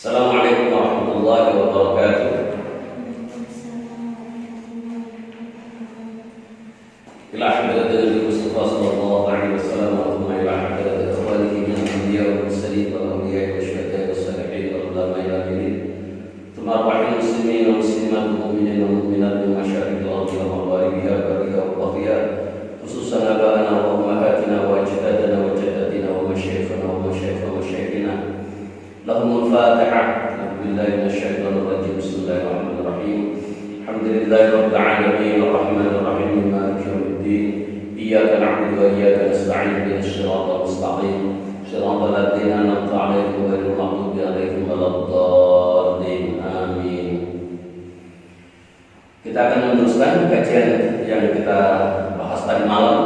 Assalamualaikum warahmatullahi wabarakatuh. Ila hadratil Mustafa sallallahu alaihi wasallam wa thumma ila hadratil ikhwanihi min al-anbiya wal mursalin wal awliya wal syuhada was salihin wal ulama ila akhirih. Thumma arwahil muslimin wal muslimat wal mu'minin wal mu'minat min masyariqil ardi wa magharibiha wa bariha wa qadhiha, khususan aba'ana wa ummahatina wa ajdadana wa jaddatina wa masyayikhana wa masyayikh wa masyayikhina. Lahumul Fatihah. Billahi minasyaitonir rajim. Bismillahirrahmanirrahim. Alhamdulillahirabbil alamin arrahmanir rahim maliki yaumiddin. Iyyaka na'budu wa iyyaka nasta'in ihdinas siratal mustaqim siratal ladzina an'amta 'alaihim ghairil maghdubi 'alaihim waladdallin. Amin. Kita akan meneruskan kajian yang kita bahas tadi malam.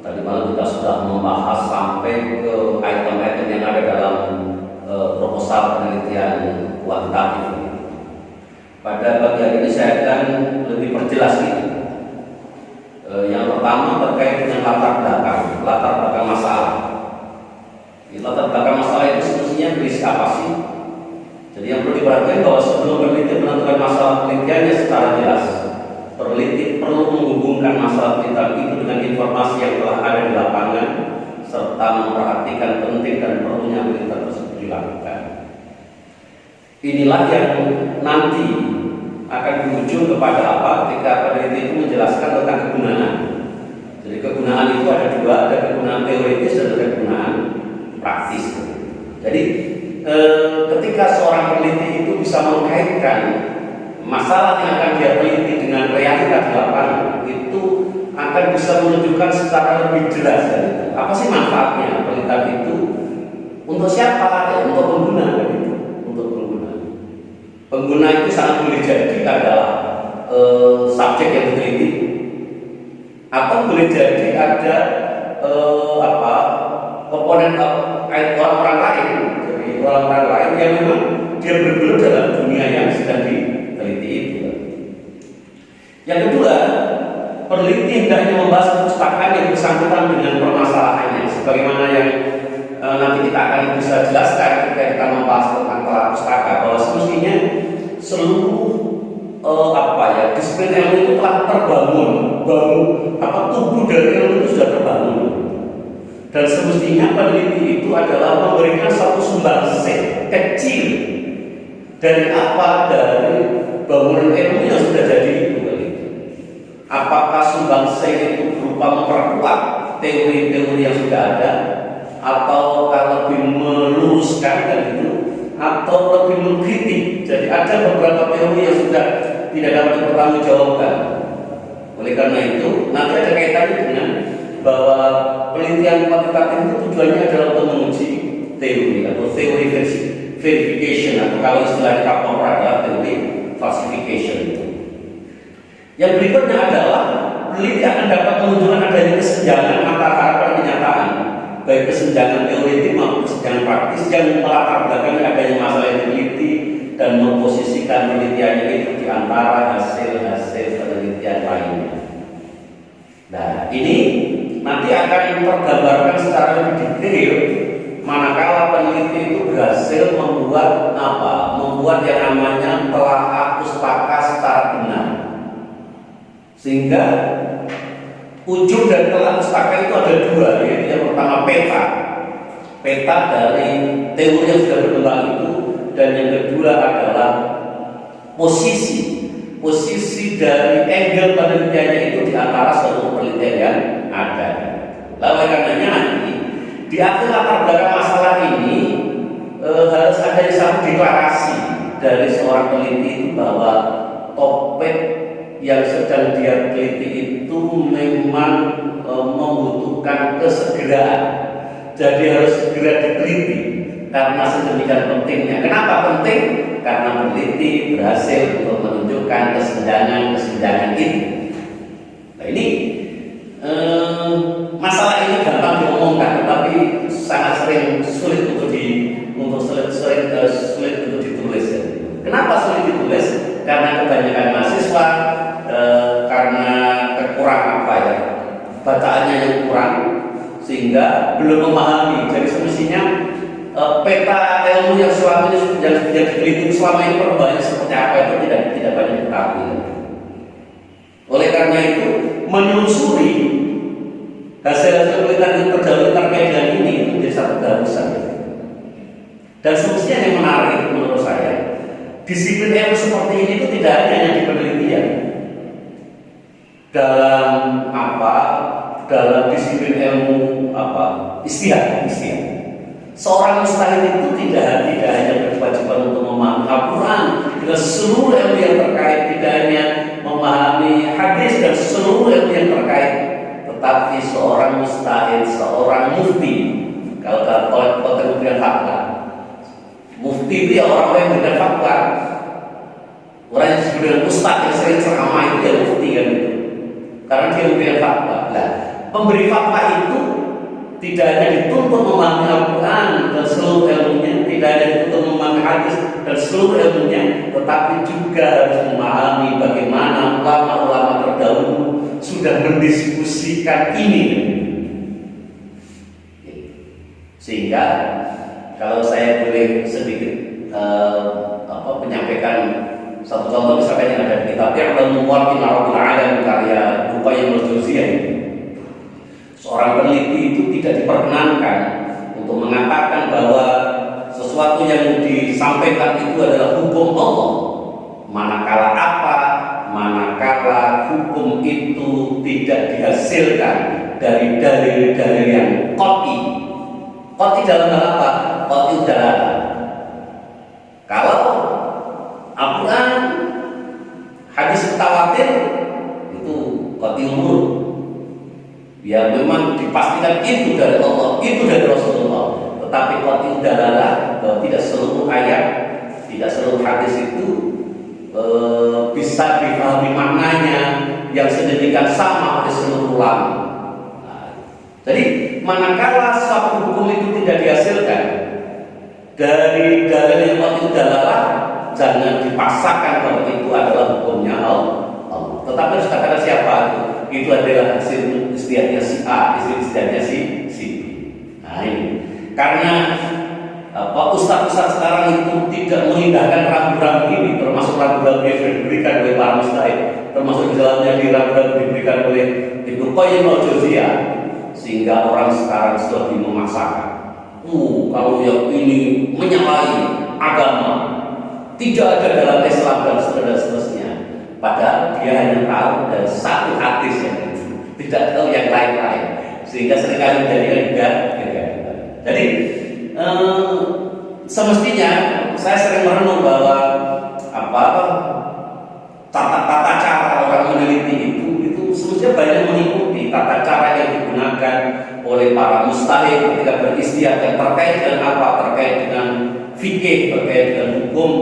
Tadi malam kita sudah membahas sampai ke item-item yang ada dalam proposal penelitian kuantitatif. Pada pagi hari ini saya akan lebih perjelas ini. Yang pertama terkait dengan latar belakang masalah. Latar belakang masalah itu semestinya berisi apa sih? Jadi yang perlu diperhatikan bahwa sebelum peneliti menentukan masalah penelitiannya secara jelas, peneliti perlu menghubungkan masalah penelitian itu dengan informasi yang telah ada di lapangan serta memperhatikan penting dan perlunya penelitian tersebut dilakukan. Inilah yang nanti akan berujung kepada apa ketika peneliti itu menjelaskan tentang kegunaan. Jadi kegunaan itu ada dua, ada kegunaan teoritis dan ada kegunaan praktis. Jadi ketika seorang peneliti itu bisa mengkaitkan masalah yang akan dia teliti dengan realita di lapangan, itu akan bisa menunjukkan secara lebih jelas apa sih manfaatnya penelitian itu untuk siapa? Ya, untuk pengguna. Untuk pengguna. Pengguna itu sangat boleh jadi adalah subjek yang diteliti, atau boleh jadi ada komponen orang-orang lain, jadi orang-orang lain yang memang dia bergelut dalam dunia yang sedang diteliti itu. Yang kedua, peneliti hendaknya membahas perpustakaan yang bersangkutan dengan permasalahannya, sebagaimana yang nanti kita akan bisa jelaskan ketika kita membahas tentang kelas pustaka, bahwa semestinya seluruh disiplin ilmu itu telah terbangun, tubuh dari ilmu itu sudah terbangun, dan semestinya peneliti itu adalah memberikan satu sumbangsih kecil dari bangunan ilmu yang sudah jadi itu. Apakah sumbangsih itu berupa memperkuat teori-teori yang sudah ada, atau lebih meluruskan itu, atau lebih mengkritik. Jadi ada beberapa teori yang sudah tidak dapat dipertanggungjawabkan. Oleh karena itu, nanti ada kaitannya dengan bahwa penelitian kuantitatif itu tujuannya adalah untuk menguji teori atau teori verification, atau kalau istilah Kapolra adalah teori falsification. Yang berikutnya adalah peneliti akan dapat menunjukkan adanya kesenjangan antara harapan dan kenyataan, baik kesenjangan teoritis maupun kesenjangan praktis yang melatar belakangi adanya masalah yang diteliti dan memposisikan penelitiannya itu di antara hasil-hasil penelitian lainnya. Nah, ini nanti akan tergambarkan secara lebih detail manakala peneliti itu berhasil membuat yang namanya telaah pustaka secara benar. Sehingga ujung dari telaah pustaka itu ada dua, yaitu yang pertama peta dari teori yang sudah berkembang itu, dan yang kedua adalah posisi dari angle penelitiannya itu di antara seluruh penelitian yang ada. Lalu karenanya nanti di akhir latar belakang masalah ini harus ada satu deklarasi dari seorang peneliti itu bahwa topik yang sedang dia teliti itu memang membutuhkan kesegeraan. Jadi harus segera diteliti karena sedemikian pentingnya. Kenapa penting? Karena peneliti berhasil untuk menunjukkan kesenjangan itu. Nah, ini masalah ini gampang diomongkan, tetapi sangat sering sulit untuk ditulis. Kenapa sulit ditulis? Karena kebanyakan mahasiswa, karena kekurangan bacaannya yang kurang, sehingga belum memahami. Jadi semestinya peta ilmu yang selama ini yang diteliti selama ini perkembangannya seperti apa itu tidak banyak diketahui. Oleh karena itu menelusuri hasil penelitian terdahulu terkait dengan ini itu menjadi satu keharusan. Dan semestinya yang menarik menurut saya, disiplin ilmu seperti ini itu tidak hanya di penelitian. Dalam disiplin ilmu istihad. Seorang mustahid itu tidak hanya berkewajiban untuk memahami Al-Quran dengan seluruh ilmu yang terkait, tidak hanya memahami hadis dan seluruh ilmu yang terkait, tetapi seorang mustahid, seorang mufti, kalau dalam konteks memberikan fatwa, mufti itu ya orang yang memberikan fatwa, orang yang disebut dengan ustaz yang sering ceramah itu ya mufti kan itu, karena dia memberikan fatwa. Nah, pemberi fatwa itu tidak hanya dituntut memahami Al-Quran dan seluruh ilmunya, tidak hanya dituntut memahami hadis dan seluruh ilmunya, tetapi juga harus memahami bagaimana ulama-ulama terdahulu sudah mendiskusikan ini. Sehingga kalau saya boleh sedikit menyampaikan satu contoh misalkan yang ada di kitab I'lamul Muwaqqi'in Rabbil Alamin karya Qayyim al-Jauziyah. Seorang peneliti itu tidak diperkenankan untuk mengatakan bahwa sesuatu yang disampaikan itu adalah hukum Allah, manakala hukum itu tidak dihasilkan dari dalil-dalil yang qat'i. Qat'i dalam hal apa? Qat'i dalam kalau Al-Quran, hadis mutawatir itu qat'i umur. Ya memang dipastikan itu dari Allah, itu dari Rasulullah. Tetapi qat'i dalalah bahwa tidak seluruh ayat, tidak seluruh hadis itu bisa dipahami maknanya yang sedemikian sama oleh seluruh ulama. Jadi manakala suatu hukum itu tidak dihasilkan dari dalil yang qat'i dalalah, jangan dipaksakan bahwa itu adalah hukumnya Allah. Tetapi harus katakan siapa itu adalah hasil istihadnya si A, istihadnya si B. Nah ini karena ustaz-ustaz sekarang itu tidak mengindahkan ragu-ragu ini, termasuk ragu-ragu yang diberikan oleh para mustahid, termasuk di dalamnya ragu-ragu diberikan oleh Ibnu Qayyim al-Jauziyah, sehingga orang sekarang sudah memaksakan. Kalau yang ini menyalahi agama, tidak ada dalam Islam dan seterusnya. Padahal dia hanya tahu dari satu hadis yang itu, tidak tahu yang lain-lain, sehingga seringkali menjadikan juga. Jadi semestinya saya sering merenung bahwa tata cara orang meneliti itu semestinya banyak mengikuti tata cara yang digunakan oleh para mustahid ketika beristihad yang terkait dengan terkait dengan fikih, terkait dengan hukum,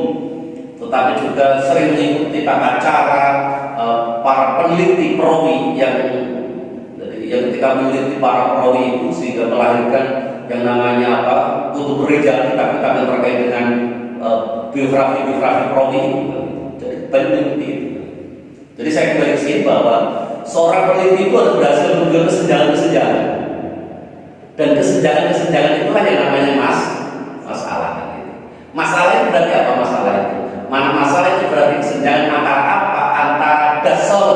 tetapi juga sering mengikuti tata cara para peneliti perawi yang ketika meneliti para perawi itu sehingga melahirkan yang namanya kutub rijal, kitab-kitab yang terkait dengan biografi perawi itu. Jadi banyak mengikuti itu. Jadi saya kembali sini bahwa seorang peneliti itu harus berhasil menjual kesenjangan, dan kesenjangan itulah yang namanya masalah. Masalah itu berarti apa? Masalah itu masalah itu berarti kesenjangan antara dasar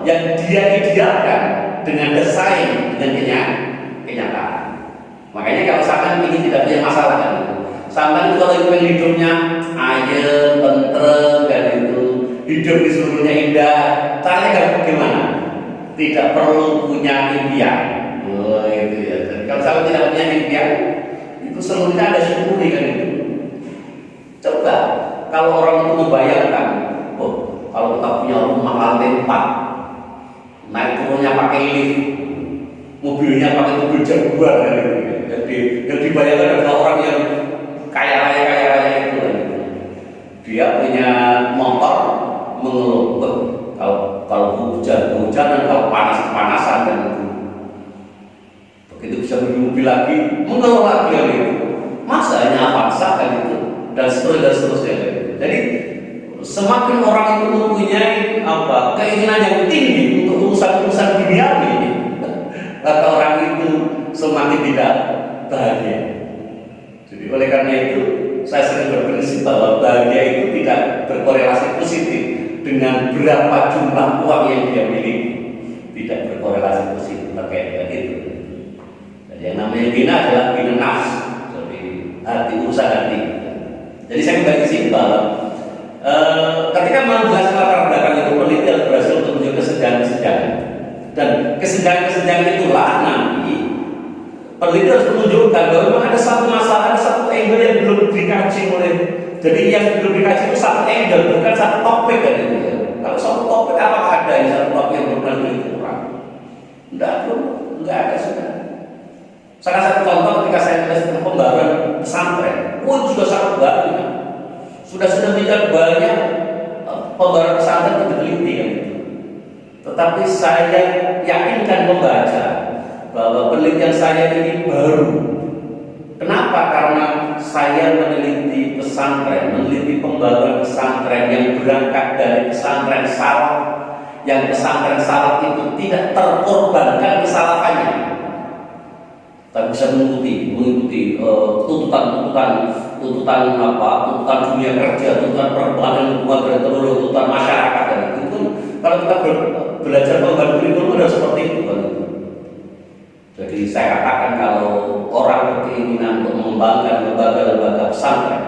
yang dia idealkan dengan desain dengan kenyataan. Makanya kalau sampean ingin tidak punya masalah kan itu, sampean itu kalau ingin hidupnya ayem, tentrem kan itu, hidup di seluruhnya indah, caranya bagaimana? Tidak perlu punya impian. Itu ya. Jadi kalau sampean tidak punya impian, itu seluruhnya ada syukuri kan itu. Coba kalau orang itu membayangkan, kalau kita punya rumah lantai 4, naik turunnya pakai lift, mobilnya pakai mobil Jaguar kan itu. Jadi yang dibayangkan adalah orang yang kaya raya itu. Dia punya motor mengeluh, kalau hujan-hujanan, kalau panas-panasan dan itu. Begitu bisa beli mobil lagi, mengeluh lagi kan itu. Masa hanya Avanza kan itu, dan seterusnya. Jadi semakin orang itu mempunyai keinginan yang tinggi untuk urusan-urusan duniawi, maka orang itu semakin tidak bahagia. Jadi oleh bahwa bahagia itu tidak berkorelasi positif dengan berapa jumlah uang yang dia miliki, tidak berkorelasi positif terkait dengan itu. Jadi yang namanya bina adalah bina nafsu, jadi hati, urusan hati. Jadi saya kembali ke sini bahwa ketika menjelaskan latar belakang itu, penelitian berhasil untuk menunjukkan kesenjangan-kesenjangan, dan kesenjangan-kesenjangan itulah nanti peneliti harus menunjukkan bahwa memang ada satu masalah, ada satu angle yang belum dikaji oleh. Jadi yang belum dikaji itu satu angle, bukan satu topik kan itu ya. Kalau satu topik apakah ada yang satu topik yang belum kurang? Enggak ada sudah. Salah satu contoh ketika saya tulis tentang pembaruan pesantren, juga sangat banyak. Sudah minta banyak pembaruan pesantren itu diteliti kan itu. Tetapi saya yakinkan membaca bahwa penelitian saya ini baru. Kenapa? Karena saya meneliti pesantren, meneliti pembaruan pesantren yang berangkat dari pesantren salaf, yang pesantren salaf itu tidak terkorbankan kesalahannya, tapi bisa mengikuti tuntutan dunia kerja, tuntutan perkembangan hubungan dan tuntutan masyarakat dan itu. Kalau kita belajar pembaruan kurikulum ada seperti itu kan. Jadi saya katakan kalau orang berkeinginan untuk mengembangkan lembaga-lembaga pesantren,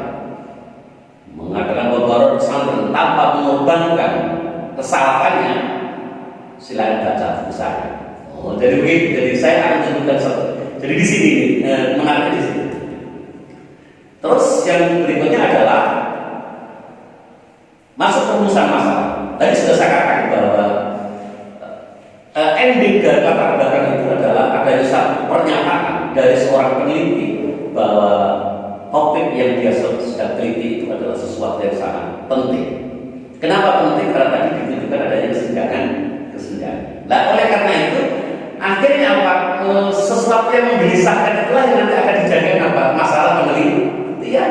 mengadakan pembaruan pesantren tanpa mengorbankan kesalahannya, silakan baca buku saya. Jadi begitu. Jadi saya akan menyebutkan satu. Jadi di sini menariknya di sini. Terus yang berikutnya adalah masuk rumusan masalah. Tadi sudah saya katakan bahwa ending dari latar belakang itu adalah adanya satu pernyataan dari seorang peneliti bahwa topik yang dia sedang teliti itu adalah sesuatu yang sangat penting. Kenapa penting? Karena tadi ditunjukkan adanya kesenjangan. Nah, oleh karena itu akhirnya apa? Sesuatu yang menggelisahkan itulah yang nanti akan dijadikan apa? Masalah penelitian.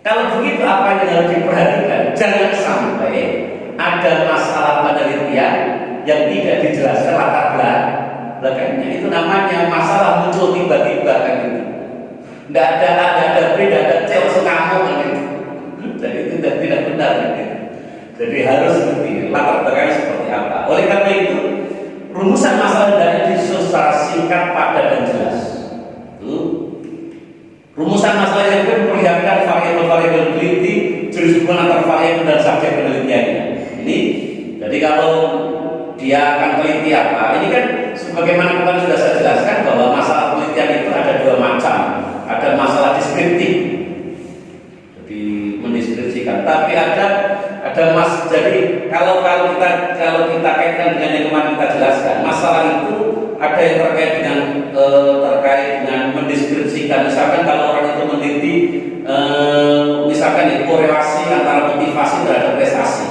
Kalau begitu apa yang harus diperhatikan? Jangan sampai ada masalah penelitian yang tidak dijelaskan latar belakangnya. Itu namanya masalah muncul tiba-tiba kan gitu. Tidak ada beda, ada cewek sengamuk kan gitu. Jadi itu tidak benar kan gitu. Jadi harus seperti latar belakangnya seperti apa. Oleh karena itu rumusan masalah hendaknya disusun secara singkat, padat dan jelas. Itu rumusan masalah yang memperlihatkan variabel-variabel teliti, jenis hubungan antar variabel dan subjek penelitiannya. Ini jadi kalau dia akan teliti apa? Ini kan sebagaimana kemarin sudah saya jelaskan bahwa masalah penelitian itu ada dua macam. Ada masalah deskriptif, jadi mendeskripsikan. Tapi jadi kalau kita kaitkan dengan yang kemarin kita jelaskan, masalah itu ada yang terkait dengan mendeskripsikan. Misalkan kalau orang itu meneliti, misalkan korelasi antara motivasi terhadap prestasi,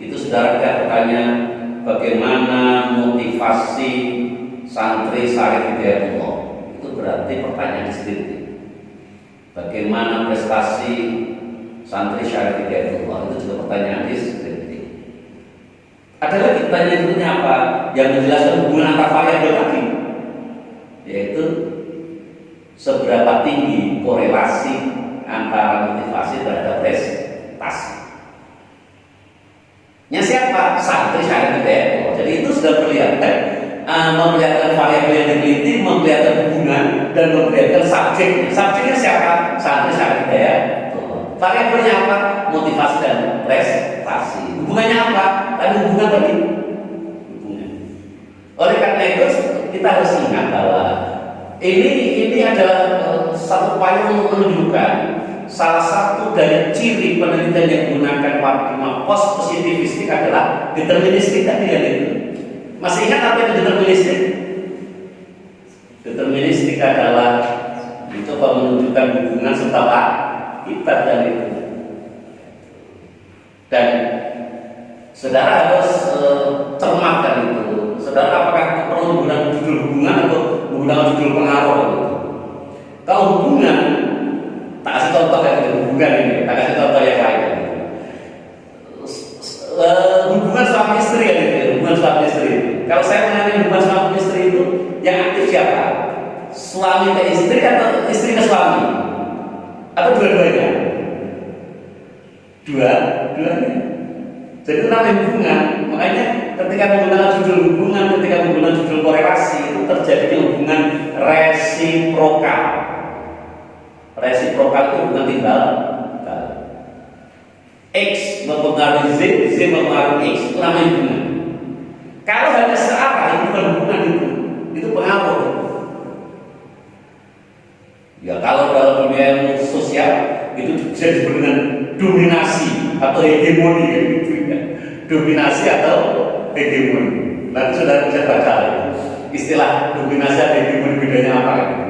itu saudara tidak bertanya bagaimana motivasi santri Syarif Hidayatullah, itu berarti pertanyaan deskriptif. Bagaimana prestasi santri Syarif Hidayatullah, itu juga pertanyaan deskriptif. Ada lagi pertanyaan berikutnya apa? Yang menjelaskan hubungan antar variabel tadi, yaitu seberapa tinggi korelasi antara motivasi terhadap prestasi. Siapa? Santri Syarif Hidayatullah. Jadi itu sudah perlihatkan, memperlihatkan variabel yang diteliti, memperlihatkan hubungan dan memperlihatkan subjeknya. Subjeknya siapa? Santri Syarif Hidayatullah. Variabelnya apa? Motivasi dan prestasi. Hubungannya apa? Tadi hubungan tadi. Hubungan. Oleh karena itu kita harus ingat bahwa ini adalah satu upaya untuk menunjukkan salah satu dari ciri penelitian yang menggunakan paradigma post positivistik adalah deterministik tadi ya itu. Masih ingat apa itu deterministik? Deterministik adalah mencoba menunjukkan hubungan serta akibat dan itu. Dan saudara harus cermatkan itu. Saudara apakah perlu menggunakan judul hubungan atau menggunakan judul pengaruh itu? Kalau hubungan, tak kasih contoh ya hubungan ini, tak kasih contoh yang lain. Hubungan suami istri ya, hubungan suami istri. Kalau saya mengenai hubungan suami istri itu, yang aktif siapa? Suami ke istri atau istri ke suami? Atau dua-duanya? Dua-duanya. Jadi itu namanya hubungan. Makanya ketika menggunakan judul hubungan, ketika menggunakan judul korelasi, itu terjadinya hubungan resiprokal. Resiprokal itu hubungan timbal. X mempengaruhi Z, Z mempengaruhi X, itu namanya hubungan. Kalau hanya searah, itu bukan hubungan itu pengaruh. Ya kalau dalam dunia sosial itu bisa disebut dengan dominasi atau hegemoni gitu ya. Dominasi atau hegemoni. Nanti sudah bisa baca istilah dominasi atau hegemoni bedanya apa gitu.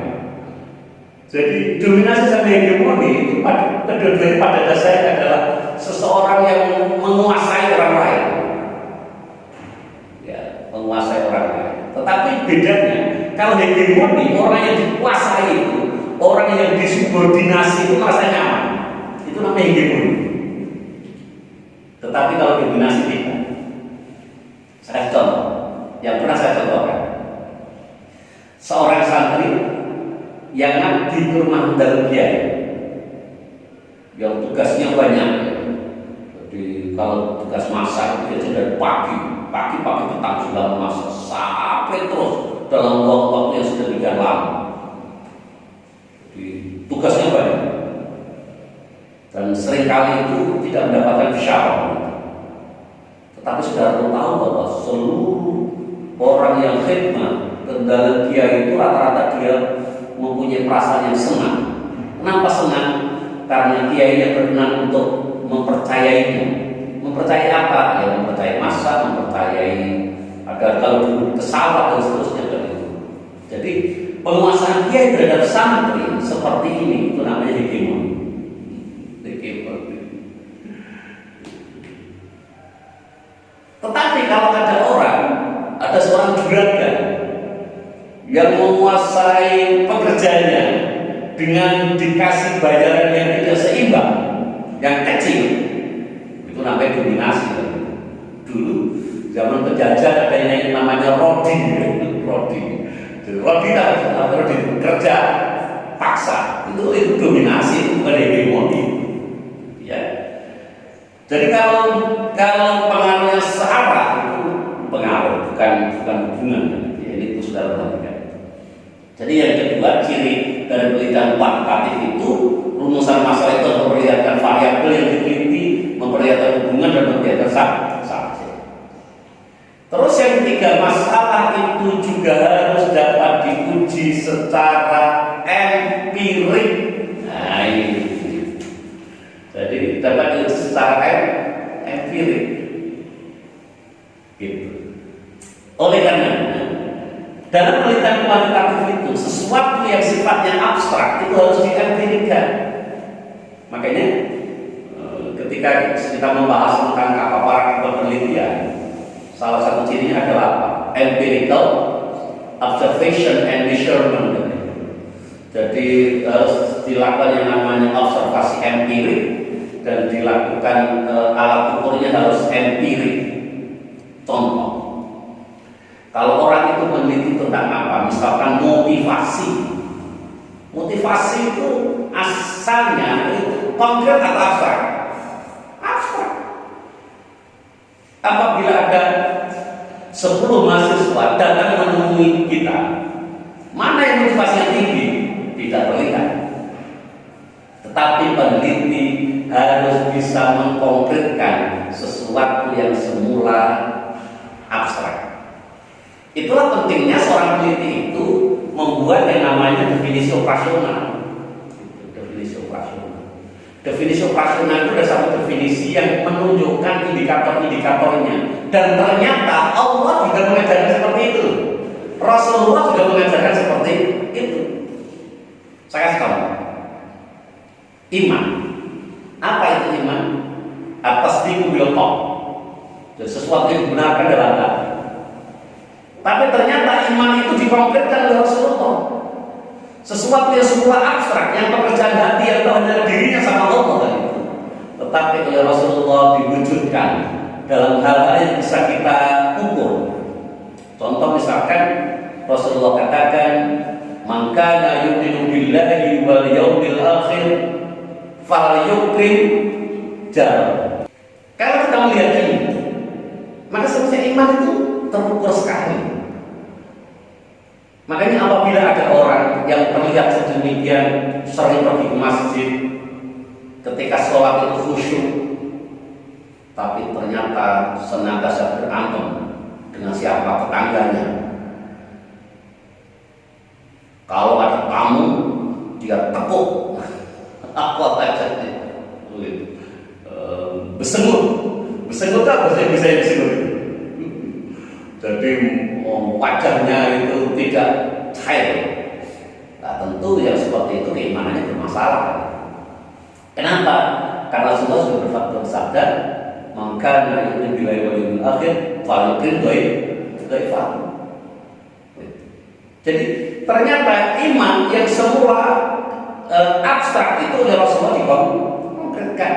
Jadi dominasi sama hegemoni itu kedua-duanya pada dasarnya adalah seseorang yang menguasai orang lain. Ya, menguasai orang lain. Tetapi bedanya kalau hegemoni orang yang dikuasai itu, orang yang disubordinasi itu merasa nyaman. Itu namanya hegemoni. Tetapi kalau dominasi tidak. Saya contoh, yang pernah saya contohkan. Seorang santri yang ngabdi ke rumah dalam kiai, yang tugasnya banyak. Jadi kalau tugas masak dia dari pagi petang sudah masak sampai terus dalam waktu yang sedemikian lama. Jadi tugasnya banyak dan seringkali itu tidak mendapatkan isyarat. Tetapi saudara tahu bahwa seluruh orang yang khidmat dalam kiai itu rata-rata dia mempunyai perasaan yang senang. Kenapa senang? Karena kiainya berkenan untuk mempercayainya. Mempercayai apa? Ya mempercayai masa, mempercayai agar kalau kesalahan dan seterusnya dan itu. Jadi penguasaan kiai terhadap santri seperti ini itu namanya hegemoni. Tetapi kalau ada orang, ada seorang juragan yang menguasai pekerjaannya dengan dikasih bayaran yang tidak seimbang, yang kecil, itu namanya dominasi. Dulu zaman penjajah ada yang namanya rodi, kerja paksa, itu dominasi, itu bukan hegemoni. Ya. Jadi kalau pengaruhnya searah itu pengaruh, bukan hubungan. Ya, ini itu sudah perhatikan. Jadi yang kedua, ciri dari penelitian kuantitatif itu rumusan masalah itu memperlihatkan variabel yang diteliti, memperlihatkan hubungan dan memperlihatkan saksi. Terus yang ketiga, masalah itu juga harus dapat diuji secara empirik. Nah ini, jadi dapat diuji secara empirik. Gitu. Oleh karena dalam penelitian kuantitatif itu sesuatu yang sifatnya abstrak itu harus diempirikan. Makanya ketika kita membahas tentang apa para penelitian, salah satu cirinya adalah apa? Empirical observation and measurement. Jadi harus dilakukan yang namanya observasi empirik dan dilakukan alat ukurnya harus empirik. Contoh, kalau orang itu meneliti tentang apa, misalkan motivasi itu asalnya itu konkret atau abstrak? Abstrak. Apabila ada 10 mahasiswa datang menemui kita, mana yang motivasinya tinggi? Tidak terlihat. Tetapi peneliti harus bisa mengkonkretkan sesuatu yang semula abstrak. Itulah pentingnya seorang peneliti itu membuat yang namanya definisi operasional. Definisi operasional itu adalah satu definisi yang menunjukkan indikator-indikatornya. Dan ternyata Allah juga mengajarkan seperti itu. Rasulullah juga mengajarkan seperti itu. Saya tahu. Iman. Apa itu iman? At-tasdiqu bil qaul. Jadi sesuatu yang dibenarkan dalam hati. Tapi ternyata iman itu dikonkretkan oleh Rasulullah. Sesuatu yang semula abstrak, yang pekerjaan hati yang hanya dirinya sama Allah kan itu. Tetapi oleh Rasulullah diwujudkan dalam hal-hal yang bisa kita ukur. Contoh misalkan Rasulullah katakan, "Man kana yu'minu billahi wal yawmil akhir falyukrim jalan. Kalau kita melihat ini, maka sebenarnya iman itu terukur sekali. Makanya apabila ada orang yang terlihat sedemikian sering pergi ke masjid, ketika sholat itu khusyuk, tapi ternyata senantiasa berantem dengan siapa tetangganya. Kalau ada tamu, dia tekuk apa aja, besengut apa sih bisa besengut? Jadi wajahnya itu tidak cair. Nah, tentu yang seperti itu keimanannya bermasalah. Kenapa? Karena Rasulullah sudah bersabda, maka yu'minu billahi wal yawmil akhir falyukrim dhaifah. Jadi ternyata iman yang semula abstrak itu oleh Rasulullah dikonkretkan.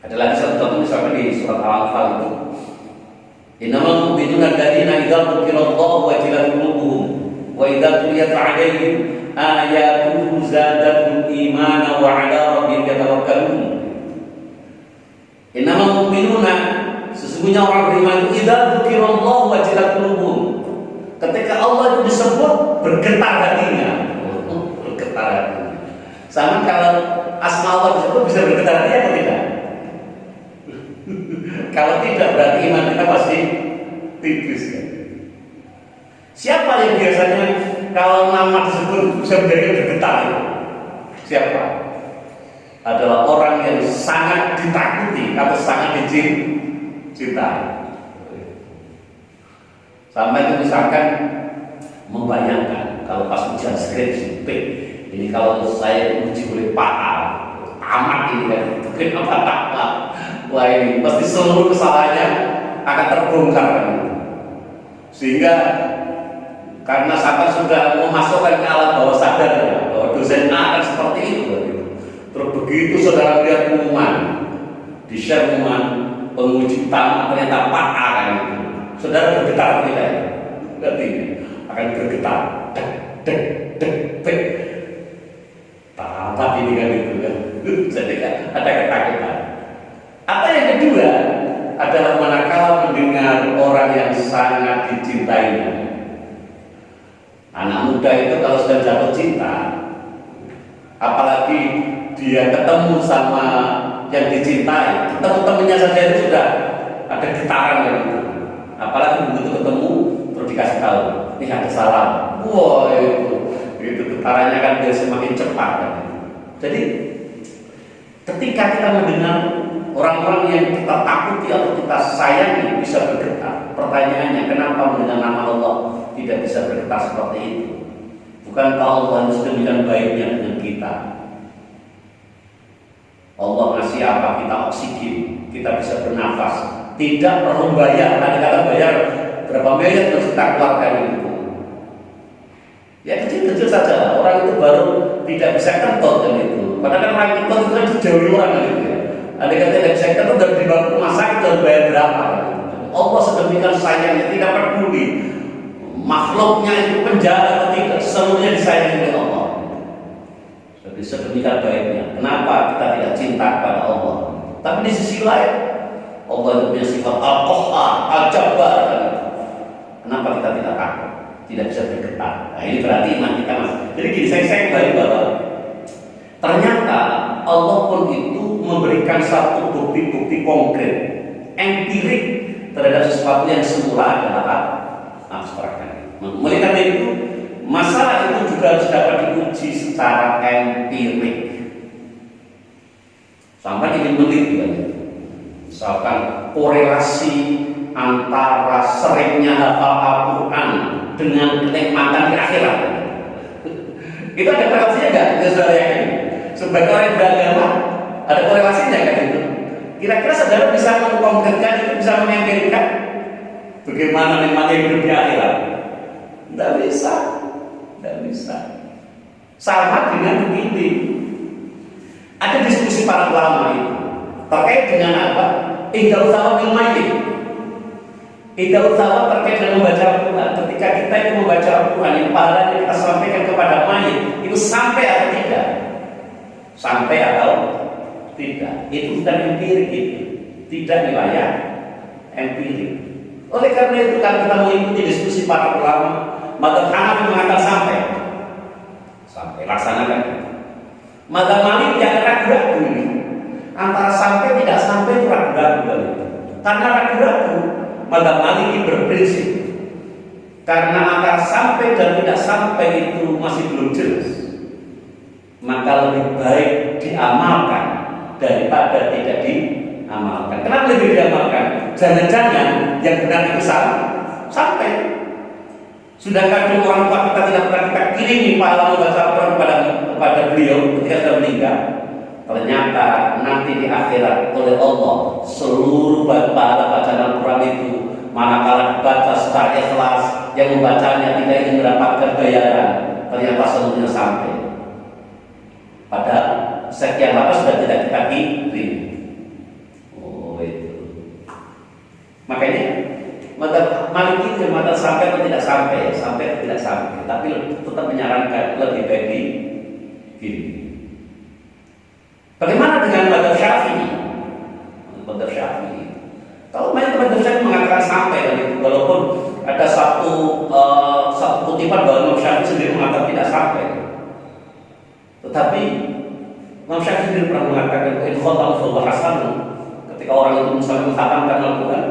Ada lagi satu contoh misalnya di surat Al-Anfal itu, innamal mu'minuna alladziina idza dzukirallahu wajilat qulubuhum wa idza tuliyat 'alaihim ayatuhu zadatuhum imanan wa 'ala rabbihim yatawakkalun. Innamal mu'minuna, sesungguhnya orang beriman itu idza dzukirallahu wajilat qulubuhum, ketika Allah itu disebut bergetar hatinya. Bergetar hatinya. Sama kalau asma Allah disebut bisa bergetar hatinya atau tidak? Kalau tidak berarti iman kita pasti tipis kan? Siapa yang biasanya kalau nama disebut bisa menjadi bergetar? Siapa? Adalah orang yang sangat ditakuti atau sangat dicintai. Sampai itu misalkan membayangkan kalau pas ujian skripsi, ini kalau saya diuji oleh Pak A, tamat ini kan, kenapa? Wah ini pasti seluruh kesalahannya akan terbongkar kan? Sehingga karena sampai sudah memasukkan ke alam bawah sadar bahwa dosen A akan seperti itu. Terus begitu saudara lihat pengumuman, di share pengumuman penguji utama ternyata Pak A kan itu. Saudara bergetar tidak? Berarti akan bergetar. Dek. Tamat ini kan itu kan. Jadi kan ada ketakutan. Atau yang kedua adalah manakala mendengar orang yang sangat dicintainya. Anak muda itu kalau sudah jatuh cinta, apalagi dia ketemu sama yang dicintai, ketemu temannya saja itu sudah ada getaran gitu. Apalagi begitu ketemu terus dikasih tahu, ini ada salam. Wah itu getarannya kan dia semakin cepat kan. Jadi ketika kita mendengar orang-orang yang kita takuti atau kita sayangi bisa bergetar, pertanyaannya kenapa mendengar nama Allah tidak bisa bergetar seperti itu? Bukankah Allah harus demikian baiknya dengan kita? Allah ngasih apa? Kita oksigen, kita bisa bernafas, tidak perlu bayar. Tadi kata bayar berapa miliar terus kita keluarkan itu. Ya kecil-kecil saja. Orang itu baru tidak bisa kentut kan itu. Padahal kan orang kentut itu kan dijauhi orang gitu ya. Ada kata tidak bisa kentut dan dibawa ke rumah sakit dan bayar berapa? Allah sedemikian sayangnya tidak peduli makhluknya itu penjara atau tidak, seluruhnya disayangi oleh Allah. Jadi sedemikian baiknya. Kenapa kita tidak cinta kepada Allah? Tapi di sisi lain Allah itu punya sifat Al-Qahhar, Al-Jabbar. Kenapa kita tidak takut? Tidak bisa bergetar. Nah ini berarti iman kita mas. Jadi gini, saya kembali bahwa ternyata Allah pun itu memberikan satu bukti-bukti konkret, empirik terhadap sesuatu yang semula adalah abstrak. Melihat itu, masalah itu juga harus dapat diuji secara empirik. Sampai ingin meneliti kan? Misalkan korelasi antara seringnya hafal Al-Quran dengan kenikmatan di akhirat. Itu ada korelasinya nggak? Itu saudara yakin? Sebagai orang yang beragama, ada korelasinya kan itu? Kira-kira saudara bisa mengkonkretkan itu, bisa mengempirikan bagaimana nikmatnya hidup di akhirat? Tidak bisa. Sama dengan begini. Ada diskusi para ulama itu terkait dengan apa? Ihdaul thawab bil mayyit. Ihdaul thawab terkait dengan membaca Al-Quran. Ketika kita itu membaca Al-Quran, yang pahalanya kita sampaikan kepada mayit, itu sampai atau tidak? Sampai atau Tidak, itu bukan empirik itu. Tidak wilayah empirik. Oleh karena itu kalau kita mengikuti diskusi para ulama, madzhab Hanafi mengatakan sampai laksanakan. Madzhab Maliki yang ragu-ragu ini antara sampai tidak sampai itu ragu-ragu. Karena ragu-ragu, madzhab Maliki berprinsip karena antara sampai dan tidak sampai itu masih belum jelas, maka lebih baik diamalkan daripada tidak diamalkan. Kenapa lebih diamalkan? Jangan-jangan yang benar itu sampai. Sudah kadang orang tua kita tidak pernah kita kirimi pahala membaca Al-Quran kepada beliau ketika sudah meninggal. Ternyata nanti di akhirat oleh Allah seluruh pahala bacaan Al-Quran itu manakala dibaca secara ikhlas, yang membacanya tidak ingin mendapatkan bayaran, ternyata seluruhnya sampai. Padahal sekian lama sudah tidak kita kirim. Oh itu. Makanya madzhab Maliki dan madzhab sampai atau tidak sampai, tapi tetap menyarankan lebih baik gini. Bagaimana dengan madzhab Syafi'i? Madzhab Syafi'i. Kalau madzhab Syafi'i mengatakan sampai dan itu, walaupun ada satu kutipan bahwa Imam Syafi'i sendiri mengatakan tidak sampai. Tetapi Imam Syafi'i sendiri pernah mengatakan in khatam fa hasan. Ketika orang itu misalnya menghatamkan Al-Quran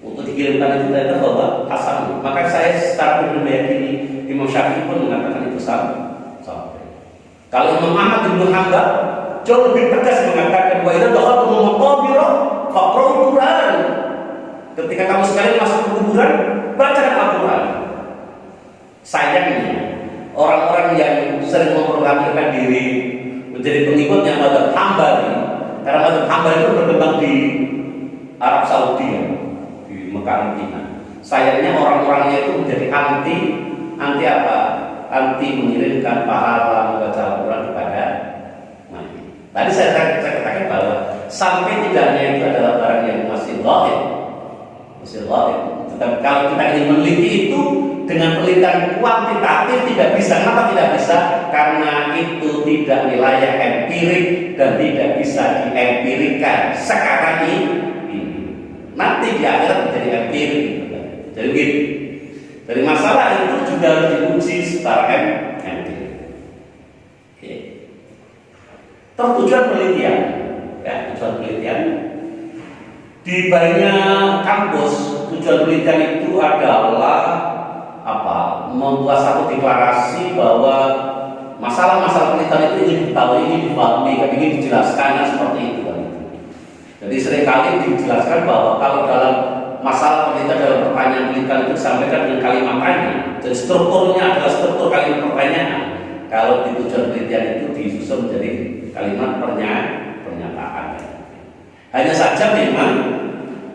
untuk dikirimkan itu ternyata bahwa hasan. Maka saya secara pribadi meyakini Imam Syafi'i pun mengatakan itu sampai. Kalau Imam Ahmad bin Hanbal jauh lebih tegas mengatakan wa idza dakhaltum maqabira faqra'ul Qur'an. Ketika kamu sekalian masuk ke kuburan, bacakan Al-Quran. Sayangnya orang-orang yang sering memproklamirkan diri menjadi pengikutnya madzhab Hambali, karena madzhab Hambali itu berkembang di Arab Saudi, di Mekah Madinah. Sayangnya orang-orangnya itu menjadi anti apa? Anti mengirimkan pahala membaca Al-Quran kepada mayit. Tadi saya katakan bahwa sampai tidaknya itu adalah barang yang masih gaib. Tetapi kalau kita ingin meneliti itu dengan penelitian kuantitatif tidak bisa. Kenapa tidak bisa? Karena itu tidak wilayah empirik dan tidak bisa diempirikan sekarang ini. Nanti di akhirat menjadi empirik. Jadi begini. Dari masalah itu juga harus diuji secara empirik. Oke. Tujuan penelitian, tujuan penelitian di banyak kampus, tujuan penelitian itu adalah membuat satu deklarasi bahwa masalah-masalah penelitian itu ingin diketahui, ingin dipahami, ingin dijelaskan seperti itu. Jadi seringkali dijelaskan bahwa kalau dalam masalah penelitian, dalam pertanyaan penelitian itu disampaikan dengan kalimat tanya, dan strukturnya adalah struktur kalimat pertanyaan. Kalau di tujuan penelitian itu disusun menjadi kalimat pernyataan. Hanya saja memang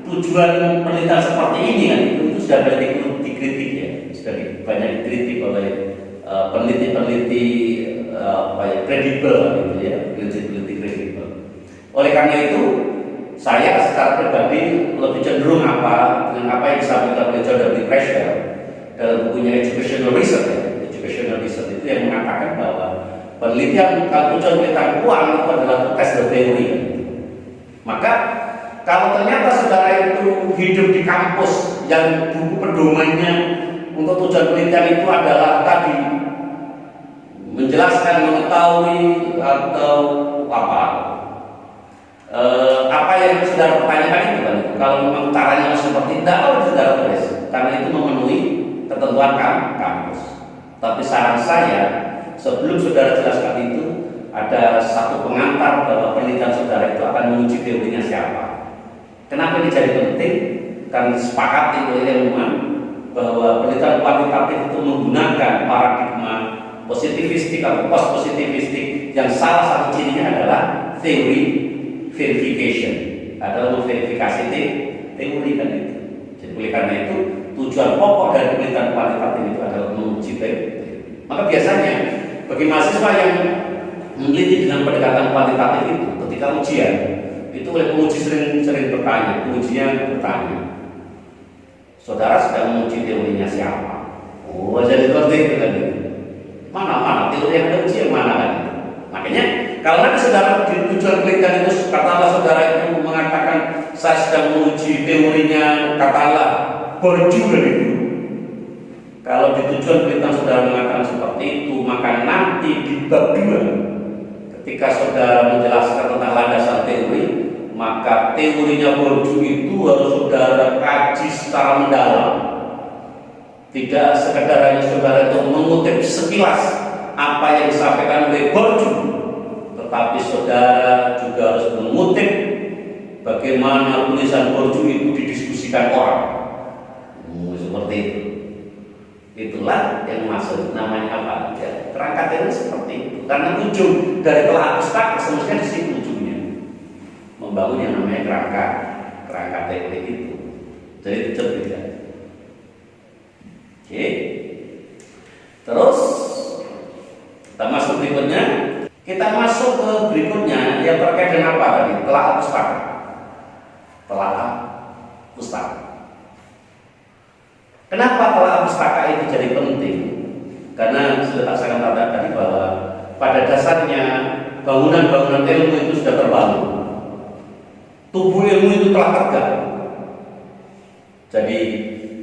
tujuan penelitian seperti ini kan itu sudah banyak dikritik ya, sudah banyak dikritik oleh peneliti-peneliti kredibel gitu ya, peneliti kredibel. Oleh karena itu saya secara pribadi lebih cenderung dengan apa yang disampaikan oleh Jordan B. Pressure dalam bukunya Educational Research itu yang mengatakan bahwa penelitian tujuan penelitian uang itu adalah tes teori. Maka kalau ternyata saudara itu hidup di kampus yang buku pedomannya untuk tujuan penelitian itu adalah tadi menjelaskan, mengetahui atau apa yang saudara pertanyakan itu kan, kalau memang caranya seperti tidak, harus saudara tulis karena itu memenuhi ketentuan kampus. Tapi saran saya, sebelum saudara jelaskan itu, ada satu pengantar bahwa penelitian saudara itu akan menguji teorinya siapa. Kenapa ini jadi penting? Karena disepakati oleh ilmuwan bahwa penelitian kuantitatif itu menggunakan paradigma positivistik atau post positivistik yang salah satu cirinya adalah teori verification, adalah memverifikasi teori kan itu. Jadi oleh karena itu tujuan pokok dari penelitian kuantitatif itu adalah menguji teori. Maka biasanya bagi mahasiswa yang meneliti dengan pendekatan kuantitatif itu, ketika ujian itu oleh penguji sering bertanya, pengujinya bertanya, saudara sedang menguji teorinya siapa? Oh, jadi seperti itu kan? Mana teori yang ada uji yang mana kan? Makanya Kalau nanti saudara di tujuan penelitian itu katakanlah saudara itu mengatakan saya sedang menguji teorinya katakanlah borju itu. Kalau di tujuan penelitian saudara mengatakan seperti itu, maka nanti di bab 2 ketika saudara menjelaskan tentang landasan teori, maka teorinya borju itu harus saudara kaji secara mendalam. Tidak sekedar hanya saudara itu mengutip sekilas apa yang disampaikan oleh borju, tetapi saudara juga harus mengutip bagaimana tulisan borju itu didiskusikan orang. Seperti itu. Itulah yang masuk namanya apa? Ya, kerangka teori seperti itu. Karena ujung dari telah abstrak semestinya di situ ujungnya. Membangun yang namanya kerangka teori itu. Jadi itu berbeda. Oke. Terus kita masuk berikutnya. Kita masuk ke berikutnya yang terkait dengan apa tadi? Telah abstrak. Telah abstrak. Kenapa telah pustaka itu jadi penting? Karena sudah saya katakan tadi bahwa pada dasarnya bangunan-bangunan ilmu itu sudah terbangun. Tubuh ilmu itu telah tegak. Jadi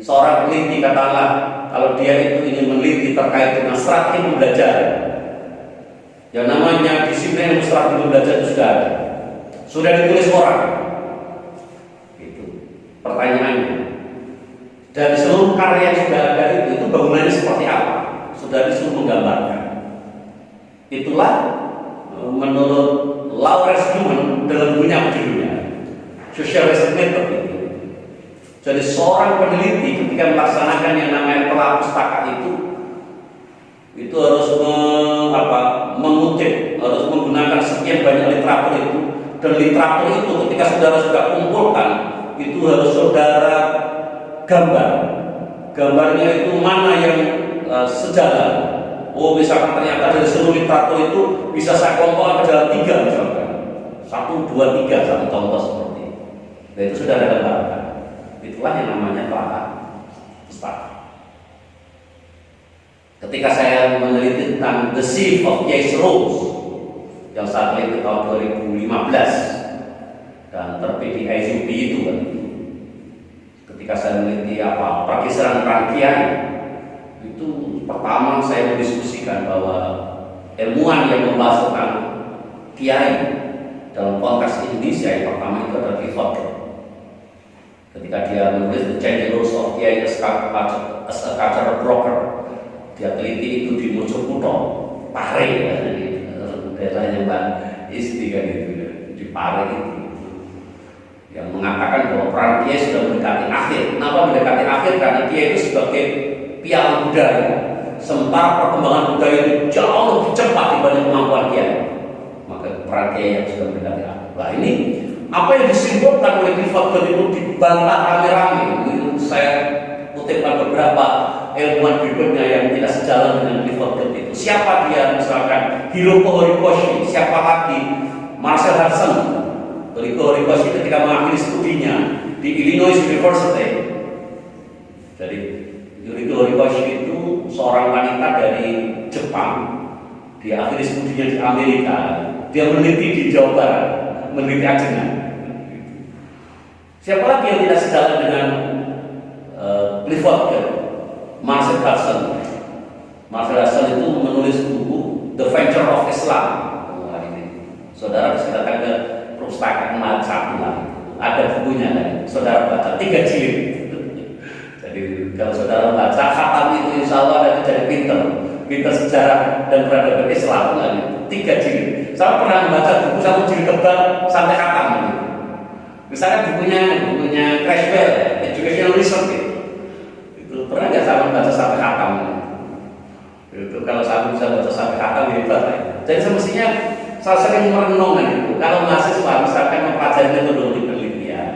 seorang peneliti katakanlah kalau dia itu ingin meneliti terkait dengan strategi pembelajaran, yang namanya disiplin ilmu strategi pembelajaran itu sudah ada, sudah ditulis orang. Itu pertanyaannya. Dari seluruh karya yang sudah ada itu bangunannya seperti apa? Sudah disuruh menggambarkan. Itulah menurut Lawrence Newman dalam bukunya judulnya Socialistic Method itu. Jadi seorang peneliti ketika melaksanakan yang namanya telah pustaka itu harus mengutip, harus menggunakan sekian banyak literatur itu, dan literatur itu ketika saudara sudah kumpulkan itu harus saudara gambarnya itu mana yang sejalan. Oh, misalkan ternyata dari seluruh literatur itu bisa saya kelompokkan ke dalam 3 misalkan 1, 2, 3 satu contoh seperti itu. Dan itu sudah ada gambaran. Itulah yang namanya telah pustaka. Ketika saya meneliti tentang The Sieve of Yais Rose yang saat itu tahun 2015 dan terbit di ISUP itu kan. Ketika saya meneliti pergeseran peran kiai, itu pertama saya mendiskusikan bahwa ilmuwan yang membahas tentang kiai dalam konteks Indonesia yang pertama itu adalah Clifford. Ketika dia menulis The Changing Roles of Kiai as a Cultural Broker, dia teliti itu di Mojokerto, Pare, daerahnya Mbak Isti kan itu, di Pare itu. Yang mengatakan bahwa peran kiai sudah mendekati akhir. Kenapa mendekati akhir? Karena kiai itu sebagai piala budaya. Sementara perkembangan budaya itu jauh lebih cepat dibanding kemampuan kiai. Maka peran kiai yang sudah mendekati akhir. Nah ini apa yang disimpulkan oleh Clifford itu dibantah rame-rame. Saya kutipkan beberapa ilmuwan berikutnya yang tidak sejalan dengan Clifford itu. Siapa dia? Misalkan Hiroko Horikoshi, siapa lagi? Marcel Hudson. Horikoshi ketika mengakhiri studinya di Illinois University. Jadi Horikoshi itu seorang wanita dari Jepang. Dia akhiri studinya di Amerika. Dia meneliti di Jawa Barat, meneliti ajengan. Siapa lagi yang tidak sejalan dengan Clifford? Marcel Hudson. Marcel Hudson itu menulis buku The Venture of Islam. Saudara bisa datang ke perpustakaan satu lah, ada bukunya kan, saudara baca 3 jilid. Jadi kalau saudara baca khatam itu insya Allah ada jadi pinter sejarah dan peradaban Islam kan, 3 jilid. Saya pernah membaca buku 1 jilid tebal sampai khatam gitu. Misalnya bukunya Creswell, Educational Research itu pernah nggak saya membaca sampai khatam itu kalau saya bisa baca sampai khatam hebat. Jadi semestinya saya sering merenung itu. Kalau mahasiswa misalkan mempelajari metodologi penelitian,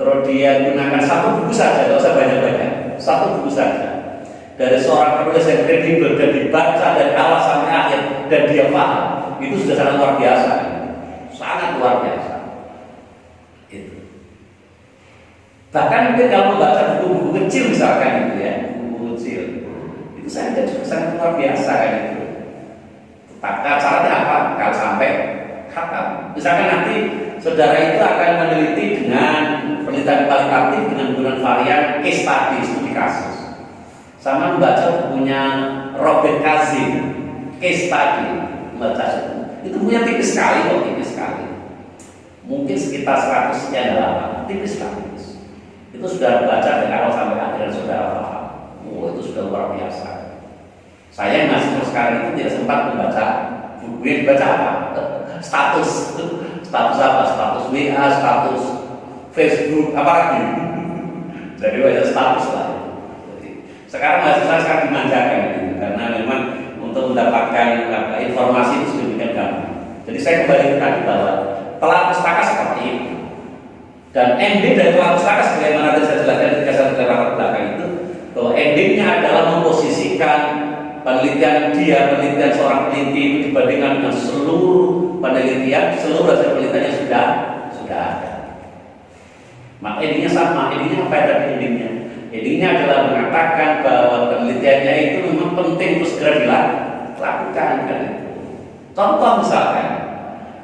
terus dia gunakan 1 buku saja, tidak usah banyak-banyak, 1 buku saja dari seorang penulis yang kredibel dan dibaca dari awal sampai akhir dan dia paham, itu sudah sangat luar biasa, sangat luar biasa. Itu. Bahkan mungkin kalau membaca buku-buku kecil misalkan itu ya, buku kecil, itu saya juga sangat luar biasa kan itu. Maka caranya apa? Kalau sampai hatam. Misalkan nanti saudara itu akan meneliti dengan penelitian kualitatif dengan menggunakan varian case study, studi kasus. Sama membaca bukunya Robert Kazin, case study, membaca itu punya tipis sekali kok, tipis sekali. Mungkin sekitar 100 sekian halaman, tipis sekali. Itu sudah baca dari awal sampai akhir dan saudara paham. Oh, itu sudah luar biasa. Saya masih sekarang itu tidak sempat membaca buku yang dibaca apa? Status apa? Status WA, status Facebook, apa lagi? Jadi baca status lah. Jadi, sekarang mahasiswa sekarang dimanjakan gitu, karena memang untuk mendapatkan informasi itu sedemikian gampang. Jadi saya kembali ke tadi bahwa telah pustaka seperti itu. Dan ending dari telah pustaka sebagaimana tadi saya jelaskan ketika saya terlewat belakang itu, bahwa endingnya adalah memposisikan penelitian seorang peneliti itu dibandingkan dengan seluruh penelitian, seluruh hasil penelitiannya sudah ada. Maka endingnya sama, endingnya apa tadi endingnya? Endingnya adalah mengatakan bahwa penelitiannya itu memang penting untuk segera dilakukan kan itu. Contoh misalkan,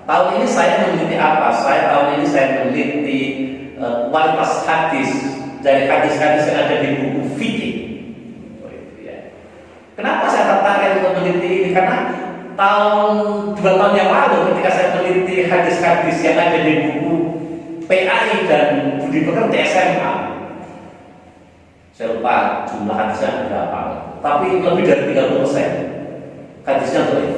tahun ini saya meneliti apa? Tahun ini saya meneliti kualitas hadis dari hadis-hadis yang ada di buku fikih. Kenapa saya tertarik untuk meneliti ini? Karena 2 tahun yang lalu ketika saya meneliti hadis-hadis yang ada di buku PAI dan Budi Pekerti SMA, saya lupa jumlah hadisnya berapa, tapi lebih dari 30% hadisnya dhaif.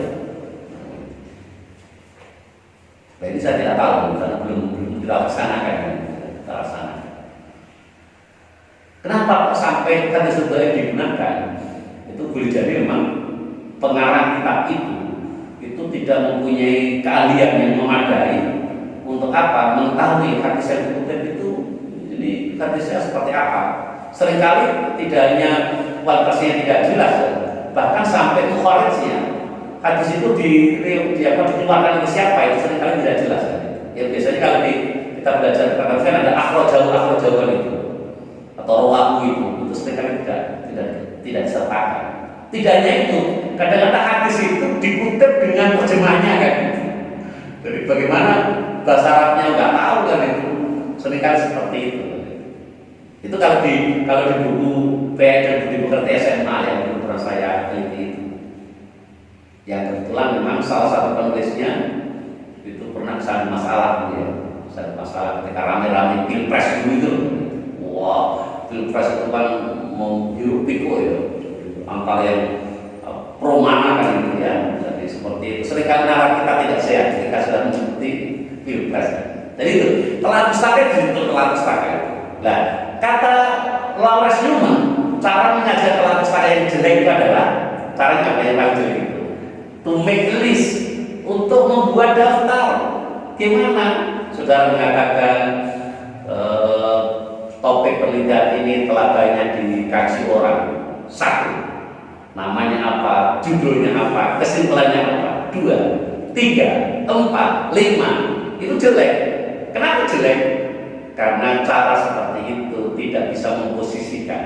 Nah, ini saya tidak tahu karena belum kita laksanakan. Kenapa sampai hadis dhaif digunakan? Itu boleh jadi memang pengarang kitab itu tidak mempunyai keahlian yang memadai untuk apa? Mengetahui hadis yang dikutip itu ini hadisnya seperti apa. Seringkali tidak hanya kualitasnya tidak jelas, bahkan sampai mukharijnya hadis itu dikeluarkan oleh siapa itu seringkali tidak jelas. Ya biasanya kalau kita belajar kan ada akhrajahu itu atau rawahu itu seringkali tidak disertakan. Tidak hanya itu, kadang-kadang hadis itu dikutip dengan terjemahnya kan gitu. Jadi bagaimana bahasa Arabnya nggak tahu kan itu, seringkali seperti itu. Itu kalau di buku PAI dan Budi Pekerti SMA yang pernah saya teliti itu, yang kebetulan memang salah satu penulisnya itu pernah kesana masalah ketika rame-rame pilpres dulu itu. Wah, pilpres itu kan mau hirup pikuk ya, antara yang pro mana kan gitu ya. Jadi seperti itu. Seringkali nalar kita tidak sehat ketika sudah mengikuti pilpres. Jadi itu telah pustaka itu telah pustaka. Nah, kata Lawrence Newman, cara mengajar telah pustaka yang jelek itu adalah caranya apa yang paling jelek itu? To make list, untuk membuat daftar. Gimana? Saudara mengatakan topik penelitian ini telah banyak dikaji orang. 1. Namanya apa? Judulnya apa? Kesimpulannya apa? 2, 3, 4, 5. Itu jelek. Kenapa jelek? Karena cara seperti itu tidak bisa memposisikan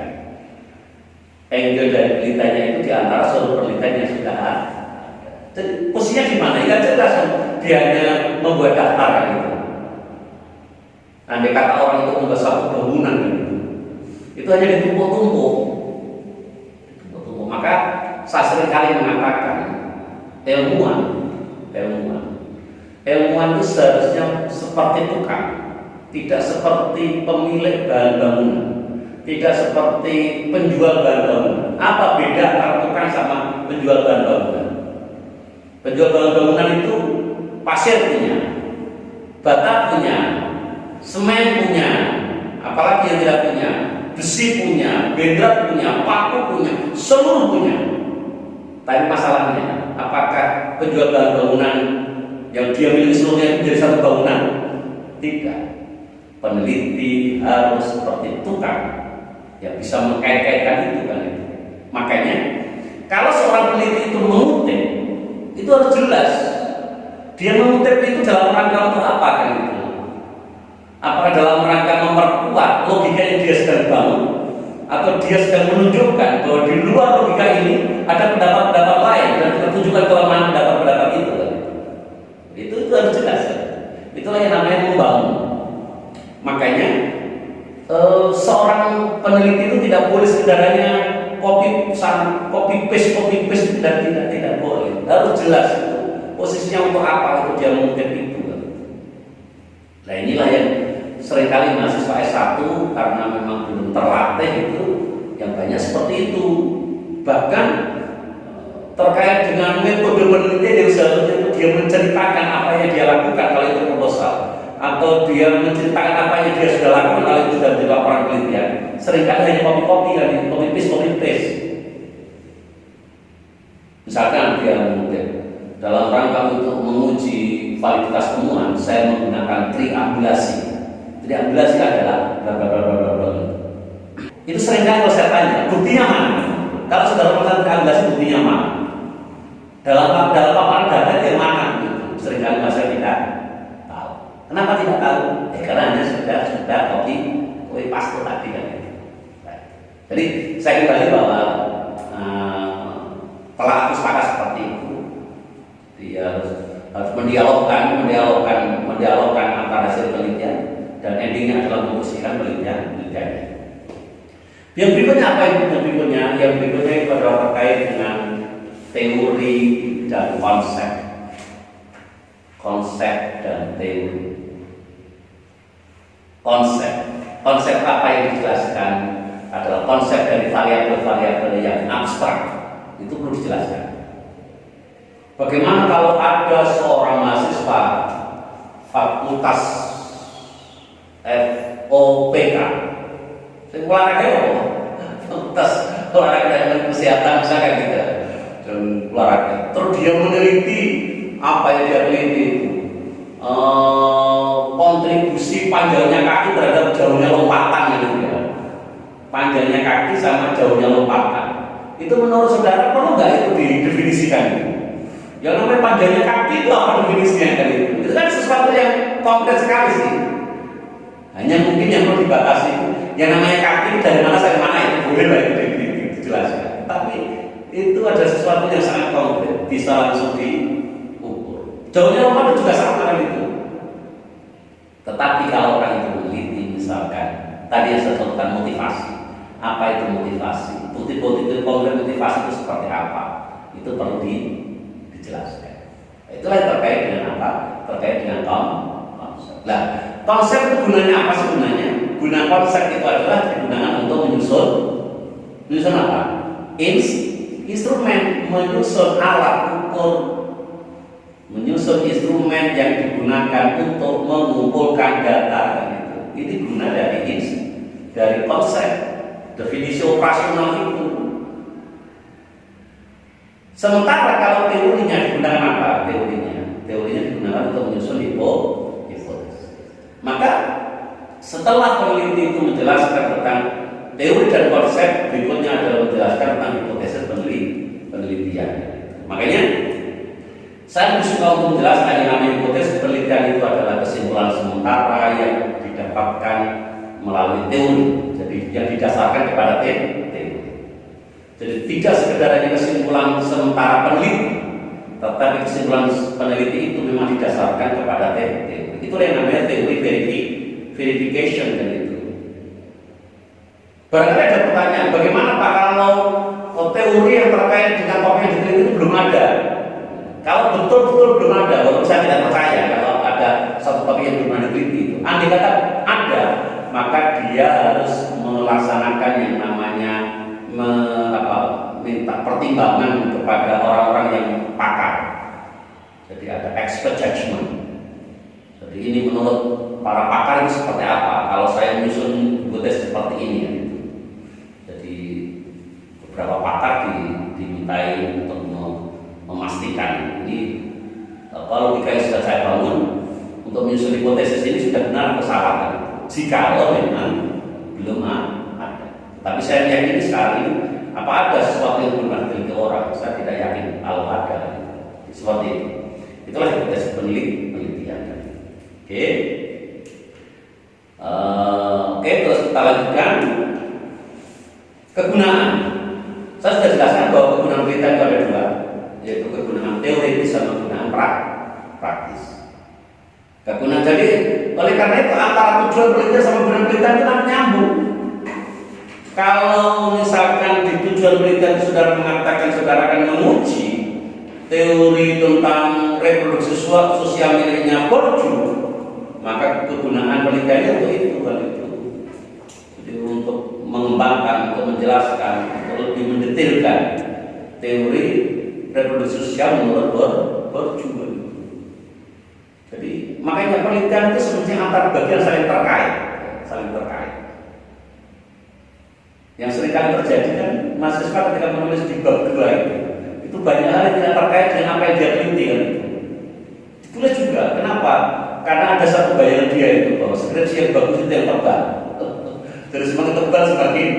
angle dari penelitiannya itu di antara seluruh penelitian yang sudah ada. Jadi posisinya di mana? Ya jelas dia hanya membuat daftar kan itu. Andai kata orang itu membuat satu bangunan gitu, itu hanya ditumpuk-tumpuk. Maka saya sering kali mengatakan ilmuwan itu seharusnya seperti tukang, tidak seperti pemilik bahan bangunan, tidak seperti penjual bahan bangunan. Apa beda antara tukang sama penjual bahan bangunan? Penjual bahan bangunan itu pasir punya, bata punya, semen punya, apalagi yang tidak punya, besi punya, bendera punya, paku punya, seluruh punya. Tapi masalahnya, apakah penjual bahan bangunan yang dia miliki seluruhnya menjadi satu bangunan? Tidak. Peneliti harus seperti tukang yang bisa mengkait-kaitkan itu kan itu. Makanya kalau seorang peneliti itu mengutip, itu harus jelas. Dia mengutip itu dalam rangka untuk apa kan itu? Apakah dalam rangka memperkuat logika yang dia sedang bangun, atau dia sedang menunjukkan bahwa di luar logika ini ada pendapat-pendapat lain dan kita tunjukkan kelemahan pendapat-pendapat itu kan? Itu harus jelas. Itulah yang namanya membangun. Makanya seorang peneliti itu tidak boleh sekedarnya copy paste dan tidak boleh. Harus jelas itu posisinya untuk apa itu dia mengutip itu. Nah inilah yang seringkali mahasiswa S1 karena memang belum terlatih itu yang banyak seperti itu. Bahkan terkait dengan metode penelitian yang seharusnya itu dia menceritakan apa yang dia lakukan kalau itu proposal, atau dia menceritakan apa yang dia sudah lakukan kalau itu sudah menjadi laporan penelitian. Seringkali hanya copy paste. Misalkan dia mungkin dalam rangka untuk menguji validitas temuan, saya menggunakan triangulasi. Triangulasi adalah bla bla bla bla bla. Itu seringkali kalau saya tanya, buktinya mana? Kalau saudara melakukan triangulasi, buktinya mana? Dalam paparan data yang mana? Seringkali saya tidak tahu. Kenapa tidak tahu? Karena hanya sudah copy paste tadi kan. Jadi saya kembali bahwa telah aku sepakat seperti itu. Dia harus mendialogkan antara hasil penelitian dan endingnya adalah memutuskan penelitiannya. Yang berikutnya apa yang berikutnya? Yang berikutnya itu adalah terkait dengan teori dan konsep. Konsep dan teori. Konsep apa yang dijelaskan adalah konsep dari variabel-variabel yang abstrak. Itu perlu dijelaskan. Bagaimana kalau ada seorang mahasiswa fakultas FOPK, olahraga apa? Fakultas olahraga dan kesehatan misalkan gitu, dan olahraga. Terus dia meneliti apa yang dia teliti itu, kontribusi panjangnya kaki terhadap jauhnya lompatan gitu ya. Panjangnya kaki sama jauhnya lompatan. Itu menurut saudara perlu nggak itu didefinisikan? Yang namanya panjangnya kaki itu apa definisinya kan itu? Itu kan sesuatu yang konkret sekali sih. Hanya mungkin yang perlu dibatasi. Yang namanya kaki dari mana sampai mana itu boleh lah itu dijelaskan. Tapi itu ada sesuatu yang sangat konkret, bisa langsung diukur. Jauhnya lompatan juga sama kan itu. Tetapi kalau orang itu meneliti misalkan tadi yang saya sebutkan motivasi. Apa itu motivasi? Bukti-bukti konkret motivasi itu seperti apa? Itu perlu dijelaskan. Itulah yang terkait dengan apa? Terkait dengan konsep. Nah, konsep itu gunanya apa sebenarnya? Guna konsep itu adalah digunakan untuk menyusun apa? Instrumen, menyusun alat ukur, menyusun instrumen yang digunakan untuk mengumpulkan data. Itu guna dari konsep. Definisi operasional itu. Sementara kalau teorinya digunakan apa? Teorinya digunakan untuk menyusun hipotesis. Maka setelah peneliti itu menjelaskan tentang teori dan konsep, berikutnya adalah menjelaskan tentang hipotesis penelitian. Makanya saya suka untuk menjelaskan yang namanya hipotesis penelitian itu adalah kesimpulan sementara yang didapatkan melalui teori. Jadi yang didasarkan kepada teori. Jadi tidak sekedar hanya kesimpulan sementara peneliti, tetapi kesimpulan peneliti itu memang didasarkan kepada teori. Itulah yang namanya teori verification dan itu. Barangkali ada pertanyaan, bagaimana Pak kalau teori yang terkait dengan topik yang diteliti itu belum ada? Kalau betul-betul belum ada, walaupun saya tidak percaya kalau ada satu topik yang belum diteliti itu, andai kata ada, maka dia harus melaksanakan yang namanya minta pertimbangan kepada orang-orang yang pakar. Jadi ada expert judgment. Jadi ini menurut para pakar itu seperti apa? Kalau saya menyusun hipotesis seperti ini ya. Jadi beberapa pakar dimintai untuk memastikan ini kalau logika yang sudah saya bangun untuk menyusun hipotesis ini sudah benar kesalahan. Jika memang belum ada, tapi saya yakin sekali apa ada sesuatu yang belum diteliti orang, saya tidak yakin kalau ada seperti itu. Itulah hipotesis penelitian. Oke, terus kita lanjutkan kegunaan. Saya sudah jelaskan bahwa kegunaan penelitian itu ada dua, yaitu kegunaan teoritis sama kegunaan praktis. Kegunaan, jadi oleh karena itu antara tujuan penelitian sama gunaan penelitian itu nanti nyambung. Kalau misalkan di tujuan penelitian saudara mengatakan saudara akan menguji teori tentang reproduksi sosial miliknya Bourdieu, maka kegunaan penelitiannya untuk itu kan itu. Jadi untuk mengembangkan, untuk menjelaskan, untuk lebih mendetailkan teori reproduksi sosial menurut Bourdieu. Jadi makanya penelitian itu sebenarnya antar bagian saling terkait. Yang seringkali terjadi kan mahasiswa ketika menulis di bab 2 itu banyak hal yang tidak terkait dengan apa yang dia teliti kan. Ditulis juga, kenapa? Karena ada satu bayangan dia itu bahwa skripsi yang bagus itu yang tebal. Jadi semakin tebal semakin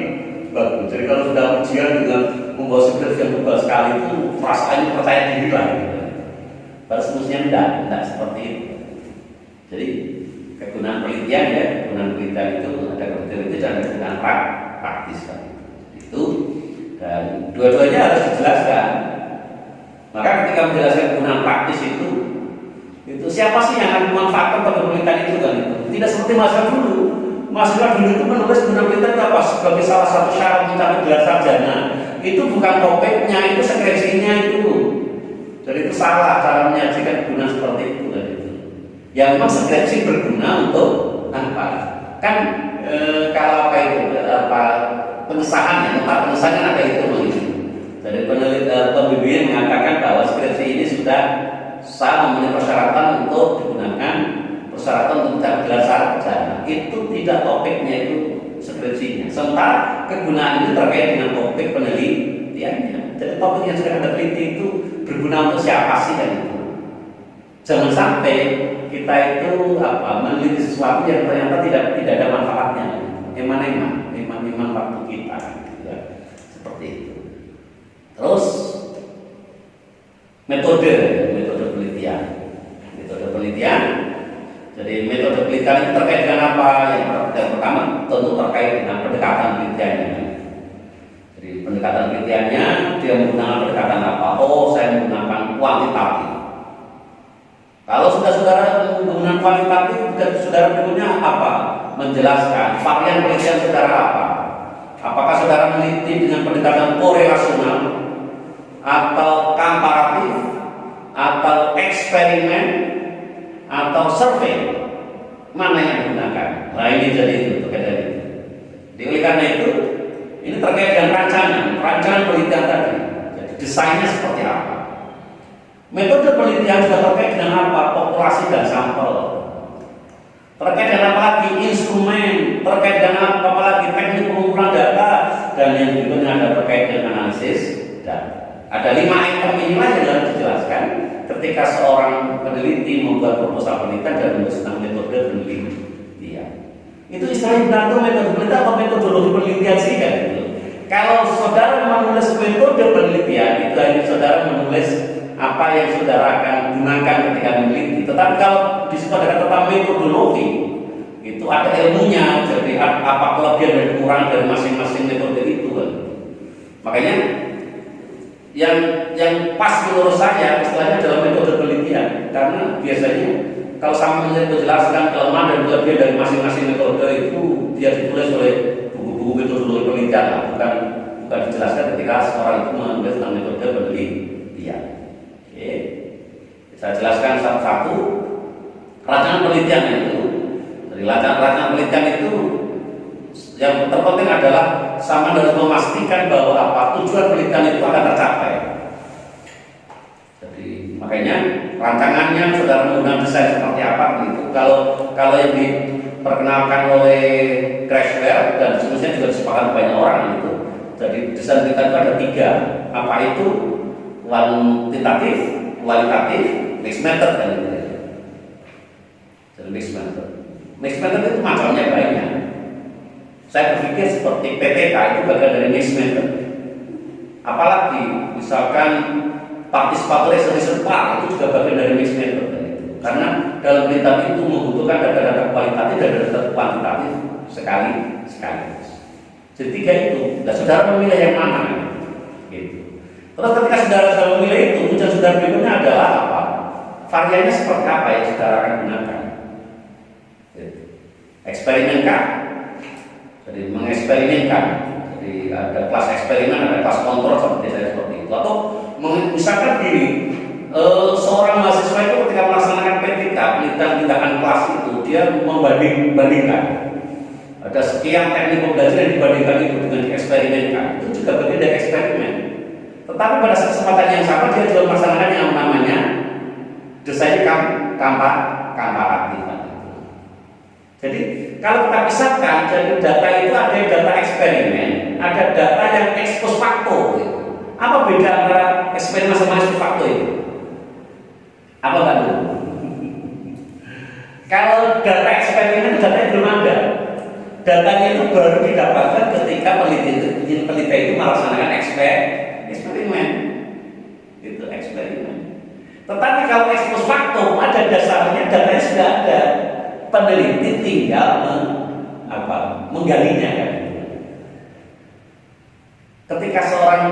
bagus. Jadi kalau sudah ujian dengan membawa skripsi yang tebal sekali itu perasaannya percaya diri lah. Pada semestinya tidak seperti itu. Jadi kegunaan penelitian ya, kegunaan penelitian itu ada kegunaan itu dan kegunaan praktis kan. Itu dan dua-duanya harus dijelaskan. Maka ketika menjelaskan kegunaan praktis itu siapa sih yang akan memanfaatkan penelitian itu kan itu? Tidak seperti mahasiswa dulu. Mahasiswa dulu itu menulis kegunaan penelitian itu apa? Sebagai salah satu syarat mencapai gelar sarjana. Itu bukan topiknya, itu skripsinya itu. Jadi itu salah cara menyajikan kegunaan seperti itu kan itu. Yang memang skripsi berguna untuk apa? Kan kalau pengesahan ya, tempat pengesahan ada itu begitu. Jadi pembimbing mengatakan bahwa skripsi ini sudah sah memenuhi persyaratan untuk digunakan persyaratan untuk mencapai gelar sarjana. Itu tidak topiknya itu skripsinya. Sementara kegunaan itu terkait dengan topik penelitiannya. Jadi topik yang sudah Anda teliti itu berguna untuk siapa sih kan itu? Jangan sampai kita itu meneliti sesuatu yang ternyata tidak ada manfaatnya. Eman waktu kita ya. Seperti itu. Terus metode penelitian. Jadi metode penelitian itu terkait dengan apa? Yang pertama tentu terkait dengan pendekatan penelitiannya. Jadi pendekatan penelitiannya dia menggunakan pendekatan apa? Oh, saya menggunakan kuantitatif. Kalau sudah saudara menggunakan kuantitatif, saudara berikutnya apa? Menjelaskan varian penelitian saudara apa? Apakah saudara meneliti dengan pendekatan korelasional atau komparatif atau eksperimen atau survei? Mana yang digunakan? Nah ini jadi itu terkait dengan itu. Jadi oleh karena itu ini terkait dengan rancangan penelitian tadi. Jadi desainnya seperti apa? Metode penelitian juga terkait dengan apa? Populasi dan sampel. Terkait dengan apa lagi? Instrumen. Terkait dengan apa lagi? Teknik pengumpulan data. Dan yang berikutnya ada terkait dengan analisis data. Ada 5 item inilah yang harus dijelaskan ketika seorang peneliti membuat proposal penelitian dan menulis tentang metode penelitian. Itu istilahnya berarti metode penelitian atau metodologi penelitian sih kan? Gitu. Kalau saudara menulis metode penelitian, itu hanya saudara menulis apa yang saudara akan gunakan ketika meneliti. Tetapi kalau di situ ada kata metodologi, itu ada ilmunya. Jadi apa kelebihan dan kekurangan dari masing-masing metode itu kan? Makanya yang pas menurut saya istilahnya adalah metode penelitian, karena biasanya kalau sama menjelaskan kelemahan dan kelebihan dari masing-masing metode itu dia ditulis oleh buku-buku metodologi penelitian, bukan dijelaskan ketika seorang itu menulis tentang metode penelitian. Oke, saya jelaskan satu-satu rancangan penelitian itu. Dari rancangan penelitian itu yang terpenting adalah sama harus memastikan bahwa apa tujuan penelitian itu akan tercapai. Jadi makanya rancangannya saudara menggunakan desain seperti apa itu. Kalau yang diperkenalkan oleh Creswell dan seterusnya juga disepakati banyak orang itu. Jadi desain kita itu ada 3. Apa itu? Kuantitatif, kualitatif, mixed method kan itu. Jadi mixed method. Mixed method itu macamnya banyak. Saya berpikir seperti PTK itu bagian dari mixed method. Apalagi misalkan participatory research part itu juga bagian dari mixed method. Karena dalam penelitian itu membutuhkan data-data kualitatif dan data kuantitatif sekaligus. Jadi 3 itu. Dan saudara memilih yang mana? Gitu. Terus ketika saudara memilih itu, tujuan saudara berikutnya adalah apa? variannya seperti apa yang saudara akan gunakan? Eksperimen kah? Jadi mengeksperimenkan. Jadi ada kelas eksperimen, ada kelas kontrol seperti itu. Atau misalkan gini, seorang mahasiswa itu ketika melaksanakan PTK, penelitian tindakan kelas itu, dia membandingkan. Ada sekian teknik pembelajaran yang dibandingkan itu dengan dieksperimenkan. Itu juga bagian dari eksperimen. Tetapi pada kesempatan yang sama dia juga melaksanakan yang namanya desain komparatif. Jadi kalau kita pisahkan, jadi data itu ada data eksperimen, ada data yang ex post facto. Apa beda antara eksperimen sama ex post facto itu? Apa kan? Kalau data eksperimen itu datanya belum ada. Datanya itu baru didapatkan ketika peneliti itu melaksanakan eksperimen. Itu eksperimen. Tetapi kalau ex post facto ada dasarnya, datanya sudah ada. Peneliti tinggal menggalinya kan. Ketika seorang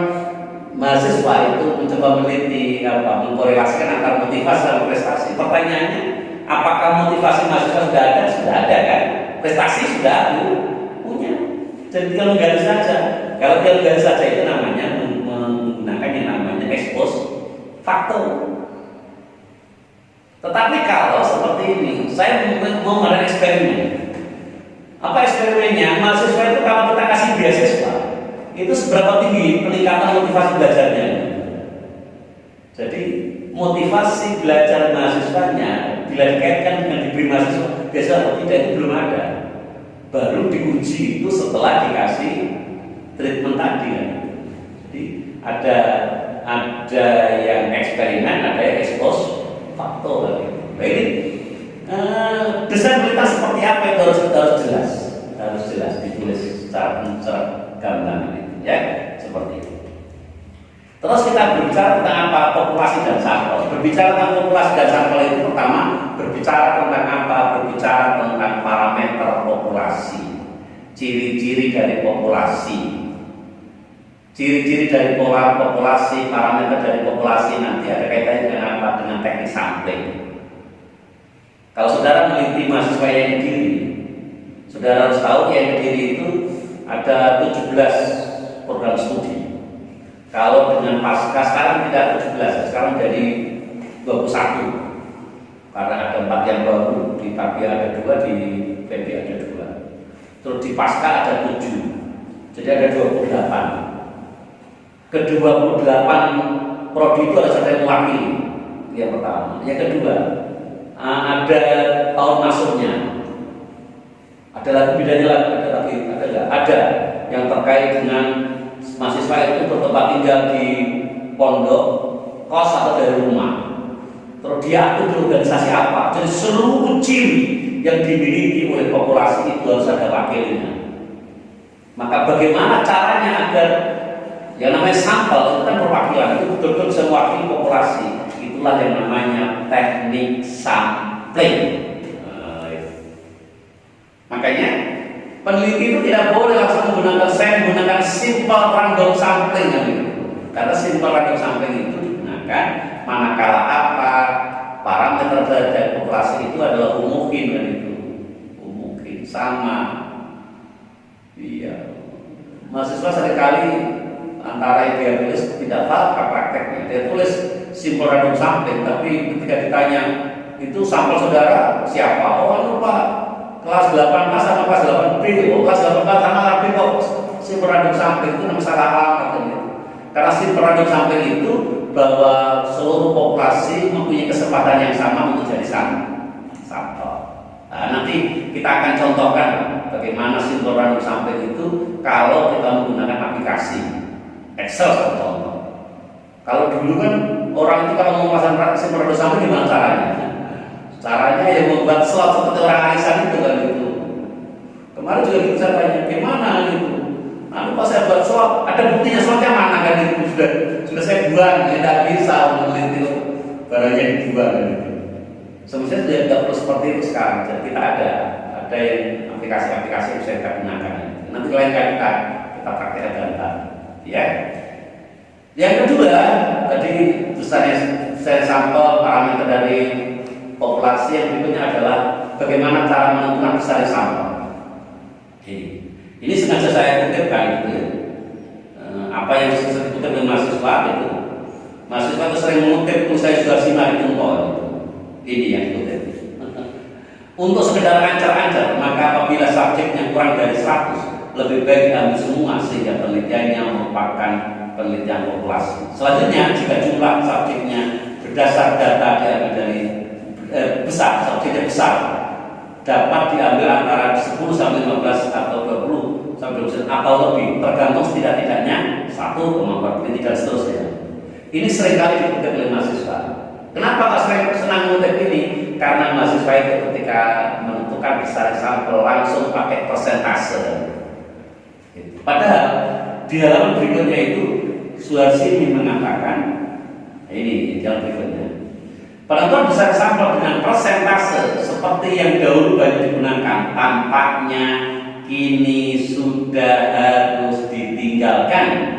mahasiswa itu mencoba meneliti mengkorelasikan antara motivasi dan prestasi, pertanyaannya apakah motivasi mahasiswa sudah ada? Sudah ada kan? Prestasi sudah punya. Jadi tinggal menggali saja. Kalau dia menggali saja itu namanya menggunakan yang namanya ex post facto. Tetapi kalau seperti ini, saya mau mengadakan eksperimen. Apa eksperimennya? Mahasiswa itu kalau kita kasih beasiswa, itu seberapa tinggi peningkatan motivasi belajarnya. Jadi motivasi belajar mahasiswanya bila dikaitkan dengan diberi mahasiswa biasa atau tidak itu belum ada. Baru diuji itu setelah dikasih treatment tadi. Jadi ada yang eksperimen, ada yang ex post faktor. Nah ini desain berita seperti apa itu harus jelas ditulis secara gamblang ini, ya seperti itu. Terus kita berbicara tentang apa? Populasi dan sampel. Berbicara tentang populasi dan sampel itu pertama berbicara tentang apa? Berbicara tentang parameter populasi, ciri-ciri dari populasi. Ciri-ciri dari pola populasi, parameter dari populasi nanti ada kaitannya dengan apa? Dengan teknik sampling. Kalau saudara meneliti mahasiswa yang Kediri, saudara harus tahu yang Kediri itu ada 17 program studi. Kalau dengan pasca sekarang tidak 17, sekarang jadi 21. Karena ada 4 yang baru, di Tabia ada 2, di PB ada 2. Terus di pasca ada 7. Jadi ada 28. Ke-28 prodi itu harus ada yang mewakili. Yang pertama. Yang kedua, ada tahun masuknya. Ada lagi bedanya lagi, ada yang terkait dengan mahasiswa itu bertempat tinggal di pondok, kos atau dari rumah. Terus dia itu di organisasi apa? Jadi seluruh ciri yang dimiliki oleh populasi itu harus ada wakilnya. Maka bagaimana caranya agar yang namanya sampel itu kan perwakilan, itu betul-betul bisa mewakili populasi. Itulah yang namanya teknik sampling. Makanya peneliti itu tidak boleh langsung menggunakan simple random sampling kan gitu. Karena simple random sampling itu digunakan manakala apa parameter dari populasi itu adalah homogen kan itu. Homogen sama. Iya. Mahasiswa seringkali antara yang dia tulis tidak paham prakteknya. Dia tulis simple random sampling, tapi ketika ditanya itu sampel saudara siapa? Oh lupa kelas 8A sama kelas 8B. Oh kelas 8A sama 8B kok simple random sampling itu masalah alamat gitu. Karena simple random sampling itu bahwa seluruh populasi mempunyai kesempatan yang sama untuk jadi sampel. Nah, nanti kita akan contohkan bagaimana simple random sampling itu kalau kita menggunakan aplikasi Excel satu contoh. Kalau dulu kan orang itu kalau mau pasang simple random sampling gimana caranya? Caranya yang membuat slot seperti orang arisan itu kan gitu. Kemarin juga kita saya tanya gimana gitu. Nah, pas saya buat slot, ada buktinya slotnya mana kan itu sudah saya buang, ya tidak bisa meneliti barangnya dibuang kan gitu. Semestinya sudah tidak perlu seperti itu sekarang. Jadi kita ada yang aplikasi-aplikasi yang bisa kita gunakan. Nanti lain kali kita praktekkan data. Ya. Yang kedua, tadi besarnya desain sampel, parameter dari populasi. Yang berikutnya adalah bagaimana cara menentukan besar sampel. Ini sengaja saya kutipkan gitu ya. Apa yang saya kutip dengan mahasiswa itu. Mahasiswa itu sering mengutip tuh saya sudah simak itu gitu. Ini yang kutip. Untuk sekedar ancar-ancar, maka apabila subjeknya kurang dari 100, lebih baik diambil semua sehingga penelitiannya merupakan penelitian populasi. Selanjutnya, jika jumlah subjeknya berdasar data diambil dari besar, subjeknya besar, dapat diambil antara 10 sampai 15 atau 20 sampai 20 atau lebih, tergantung setidak-tidaknya 1,4 dan seterusnya. Ini seringkali dikutip oleh mahasiswa. Kenapa Pak sering senang mengutip ini? Karena mahasiswa itu ketika menentukan besar sampel langsung pakai persentase. Padahal di halaman berikutnya itu Suharsini mengatakan, ini di halaman berikutnya, penentuan besar sampel dengan persentase seperti yang dahulu banyak digunakan tampaknya kini sudah harus ditinggalkan.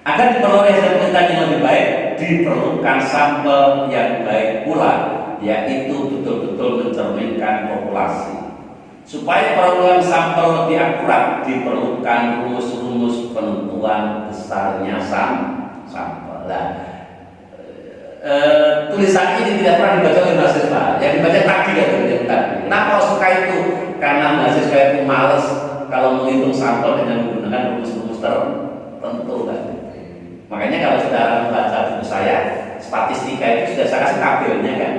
Agar diperoleh hasil penelitian yang lebih baik, diperlukan sampel yang baik pula, yaitu betul-betul mencerminkan populasi. Supaya perolehan sampel lebih akurat, diperlukan rumus-rumus penentuan besarnya sampel. Nah, tulisan ini tidak pernah dibaca oleh mahasiswa. Yang dibaca tadi ya teman-teman. Kenapa suka itu? Karena mahasiswa itu males kalau menghitung sampel dengan menggunakan rumus-rumus tertentu kan. Makanya kalau saudara membaca buku saya, statistika itu sudah saya kasih tabelnya kan.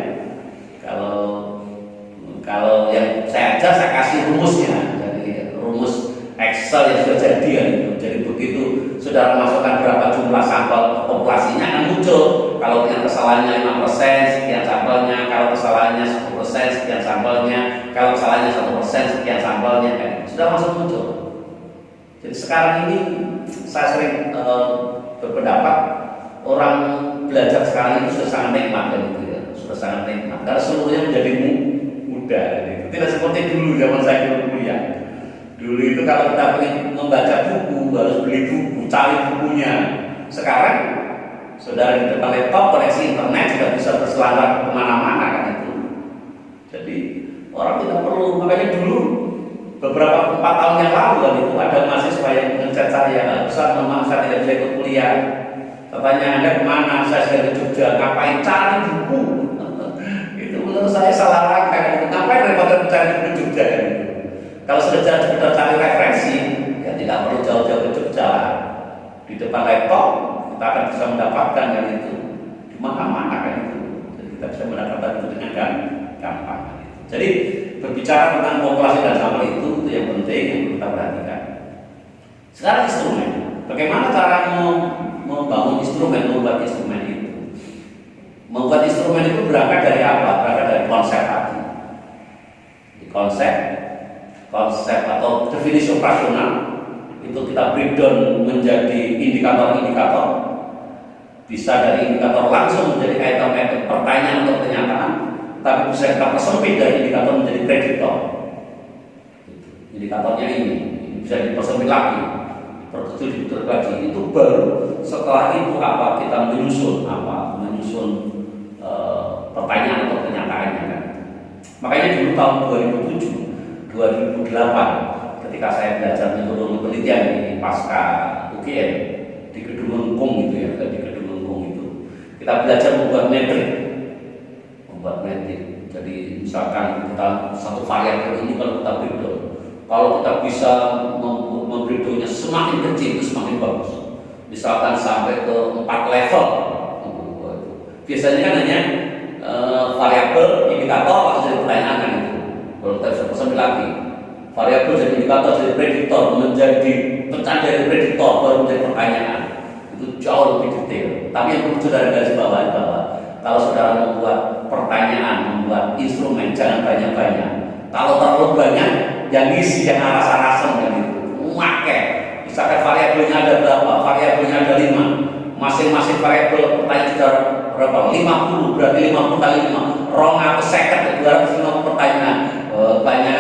Kalau yang saya ajar saya kasih rumusnya, jadi rumus Excel yang sudah jadi ya. Jadi begitu saudara masukkan berapa jumlah sampel populasinya akan muncul. Kalau dengan kesalahannya 5% sekian sampelnya, kalau kesalahannya 10% sekian sampelnya, kalau kesalahannya 1% sekian sampelnya kan sudah langsung muncul. Jadi sekarang ini saya sering berpendapat orang belajar sekarang itu sudah sangat nikmat gitu ya, sudah sangat nikmat karena seluruhnya menjadi mudah gitu. Tidak seperti dulu zaman saya dulu kuliah. Dulu itu kalau kita ingin membaca buku harus beli buku, cari bukunya. Sekarang saudara di depan laptop koneksi internet sudah bisa berselancar kemana-mana kan itu. Jadi orang tidak perlu, makanya dulu beberapa 4 tahun yang lalu kan itu ada mahasiswa yang mengecat saya, Ustaz memang saya tidak bisa ikut kuliah. Katanya Anda kemana? Saya sudah ke Jogja. Ngapain cari buku? Itu menurut saya salah langkah. Ngapain repot mencari buku Jogja kan itu? Kalau sudah sekedar cari referensi, ya tidak perlu jauh-jauh ke Jogja. Di depan laptop kita akan bisa mendapatkan kan itu di mana-mana kan itu. Jadi kita bisa mendapatkan itu dengan gampang. Jadi berbicara tentang populasi dan sampel itu yang penting yang perlu kita perhatikan. Sekarang instrumen, bagaimana cara membangun instrumen, membuat instrumen itu? Membuat instrumen itu berangkat dari apa? Berangkat dari konsep tadi. Konsep atau definisi operasional itu kita breakdown menjadi indikator-indikator. Bisa dari indikator langsung menjadi item-item pertanyaan atau pernyataan. Tapi bisa kita persempit dari indikator menjadi prediktor. Indikatornya ini bisa dipersempit lagi, perkecil lagi. Itu baru setelah itu apa kita menyusun pertanyaan atau pernyataannya kan. Makanya dulu tahun 2007, 2008 ketika saya belajar metode penelitian di pasca UGM di Gedung Lengkung gitu ya, di Gedung Lengkung itu kita belajar membuat metrik. Jadi misalkan kita satu variabel ini kalau kita breakdown, kalau kita bisa membreakdownnya semakin kecil itu semakin bagus. Misalkan sampai ke 4 level. Biasanya kan hanya variabel, indikator, langsung jadi pertanyaan kan itu. Kalau kita bisa pesan lagi, variabel jadi indikator, jadi prediktor, menjadi pecahan dari prediktor baru menjadi pertanyaan. Itu jauh lebih detail. Tapi yang perlu saudara garis bawahi bahwa kalau saudara membuat pertanyaan, membuat instrumen jangan banyak-banyak. Kalau terlalu banyak, yang ngisi yang aras-arasan kan itu. Memakai. Misalkan variabelnya ada berapa? Variabelnya ada 5. Masing-masing variabel pertanyaan saudara berapa? 50. Berarti 50 kali 5. Rong atau seket 250 pertanyaan. Banyak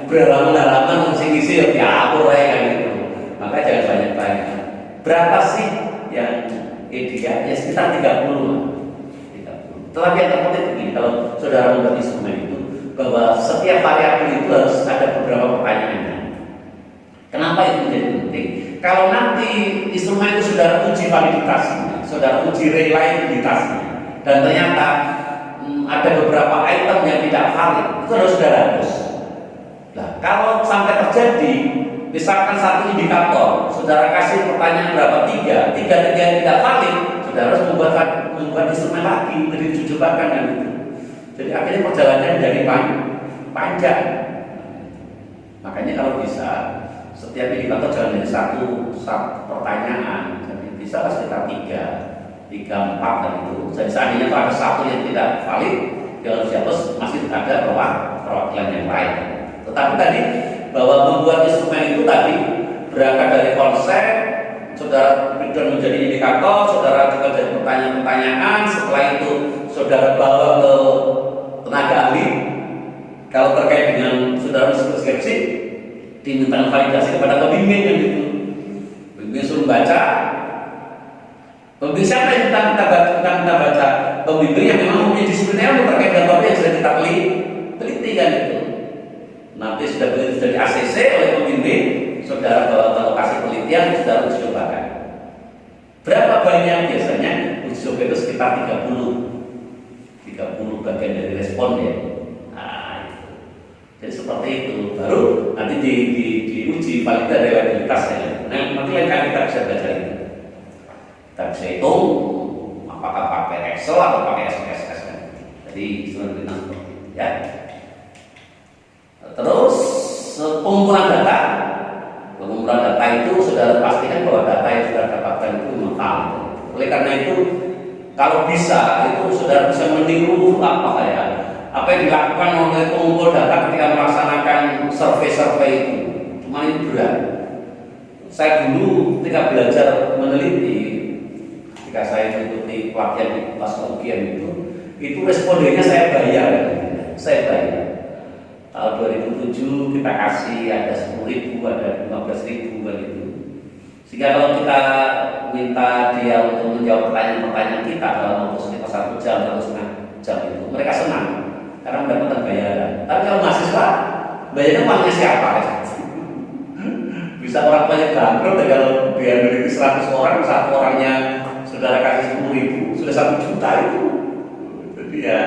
berhalaman-halaman mesti ngisi ya aku kan gitu. Maka jangan banyak-banyak. Berapa sih yang ideal? Ya sekitar 30. Tetapi yang terpenting begini, kalau saudara membuat instrumen itu, bahwa setiap variabel itu harus ada beberapa pertanyaannya. Kenapa itu menjadi penting? Kalau nanti instrumen itu saudara uji validitasnya, saudara uji reliabilitasnya, dan ternyata ada beberapa item yang tidak valid, itu harus saudara hapus. Nah, kalau sampai terjadi, misalkan satu indikator, saudara kasih pertanyaan berapa tiga yang tidak valid, saudara harus membuat instrumen lagi, jadi dicobakan kan itu. Jadi akhirnya perjalanan dari panjang. Makanya kalau bisa setiap indikator jangan dari satu pertanyaan, jadi bisa sekitar tiga empat dan itu. Jadi seandainya kalau ada satu yang tidak valid, dia harus dihapus, masih ada perwakilan yang lain. Tetapi tadi bahwa membuat instrumen itu tadi berangkat dari konsep, saudara berikan menjadi indikator, saudara juga jadi pertanyaan-pertanyaan, setelah itu saudara bawa ke tenaga ahli. Kalau terkait dengan saudara skripsi, diminta validasi kepada pembimbing yang itu. Pembimbing suruh baca. Pembimbing siapa yang kita baca? Pembimbing yang memang mempunyai disiplin ilmu terkait dengan topik yang sudah kita teliti kan itu. Nanti sudah di ACC oleh pembimbing, saudara bawa ke lokasi penelitian, saudara uji cobakan. Berapa banyak biasanya? Uji coba itu sekitar 30 bagian dari responden. Nah, itu. Jadi seperti itu. Baru nanti diuji validitas reliabilitasnya. Nah, nanti lain kali kita bisa baca itu. Kita bisa hitung apakah pakai Excel atau pakai SPSS kan. Jadi seperti itu ya. Terus pengumpulan data. Pengumpulan data itu saudara pastikan bahwa data yang sudah dapatkan itu memang valid. Oleh karena itu, kalau bisa itu saudara bisa meniru apa yang dilakukan oleh pengumpul data ketika melaksanakan survei itu. Cuma ini berat. Saya dulu ketika belajar meneliti, ketika saya mengikuti pelatihan pas ujian itu respondennya saya bayar. Tahun 2007 kita kasih ada 10.000, ada 15.000 kan itu. Sehingga kalau kita minta dia untuk menjawab pertanyaan-pertanyaan kita dalam waktu sekitar 1 jam atau setengah jam itu, mereka senang karena mendapatkan bayaran. Tapi kalau mahasiswa, bayarnya uangnya siapa? Bisa orang banyak bangkrut ya kalau dia meneliti 100 orang, satu orangnya saudara kasih 10.000, sudah 1 juta itu. Jadi ya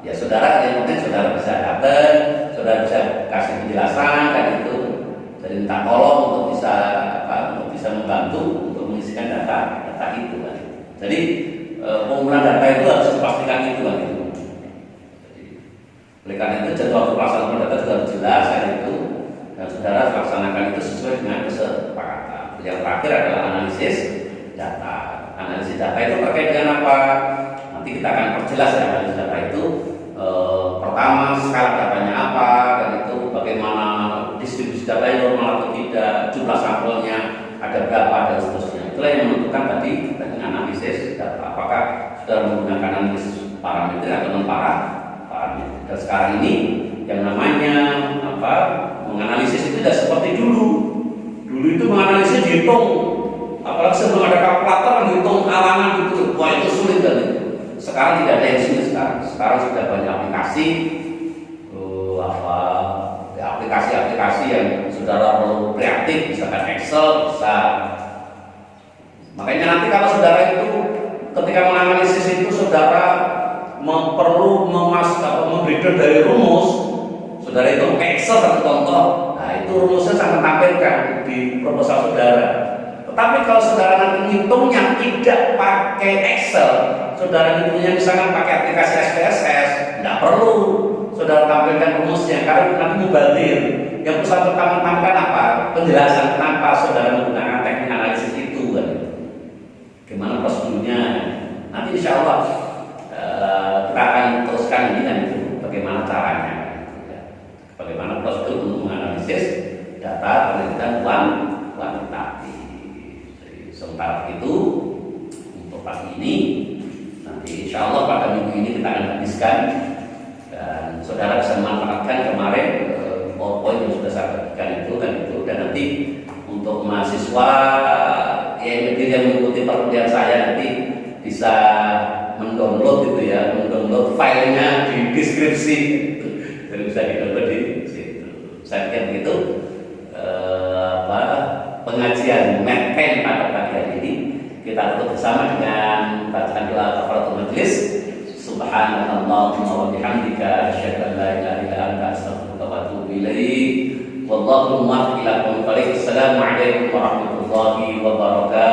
ya saudara, yang penting saudara bisa datang, saudara bisa kasih penjelasan kan itu, jadi minta tolong untuk bisa membantu untuk mengisikan data itu kan. Jadi pengumpulan data itu harus dipastikan itu kan itu. Jadi, oleh karena itu jadwal pelaksanaan data juga harus jelas kan itu, dan saudara laksanakan itu sesuai dengan kesepakatan. Yang terakhir adalah analisis data. Analisis data itu terkait dengan apa? Nanti kita akan perjelas ya analisis data itu. Pertama, skala datanya apa, dan itu bagaimana distribusi data yang normal atau tidak, jumlah sampelnya ada berapa, dan seterusnya. Itulah yang menentukan tadi dengan analisis data. Apakah sudah menggunakan analisis parameter atau non parameter. Dan sekarang ini yang namanya menganalisis itu tidak seperti dulu. Dulu itu menganalisis dihitung, apalagi sebelum ada kalkulator dihitung alangan itu, wah itu sulit kan itu. Sekarang tidak ada yang sulit sekarang sudah banyak aplikasi yang saudara perlu kreatif, misalkan Excel bisa. Makanya nanti kalau saudara itu ketika menganalisis itu saudara perlu memberikan dari rumus, saudara itu Excel satu contoh. Nah itu rumusnya sangat tampilkan di proposal saudara. Tetapi kalau saudara nanti ngitungnya tidak pakai Excel, saudara ngitungnya misalkan pakai aplikasi SPSS, tidak perlu saudara tampilkan rumusnya karena nanti mubazir. Yang perlu pertama tampilkan apa? Penjelasan kenapa saudara menggunakan teknik analisis itu kan. Gimana prosedurnya? Nanti insya Allah kita akan teruskan ini kan itu bagaimana caranya, bagaimana prosedur untuk menganalisis data penelitian kuantitatif. Sementara itu untuk pagi ini, nanti insya Allah pada minggu ini kita akan habiskan dan saudara bisa memanfaatkan kemarin PowerPoint yang sudah saya bagikan itu dan nanti untuk mahasiswa yang mengikuti perkuliahan saya nanti bisa mendownload itu ya, mendownload filenya di deskripsi, jadi bisa didownload di situ. Saya kira begitu pengajian Medpen pada pagi hari ini. Kita tutup bersama dengan bacaan doa kafaratul majelis. Subhanallahumma wa bihamdika asyhadu an la ilaha illa anta astaghfiruka wa atubu ilaik. Wallahu muwaffiq ila aqwamit thoriq. Assalamualaikum warahmatullahi wabarakatuh.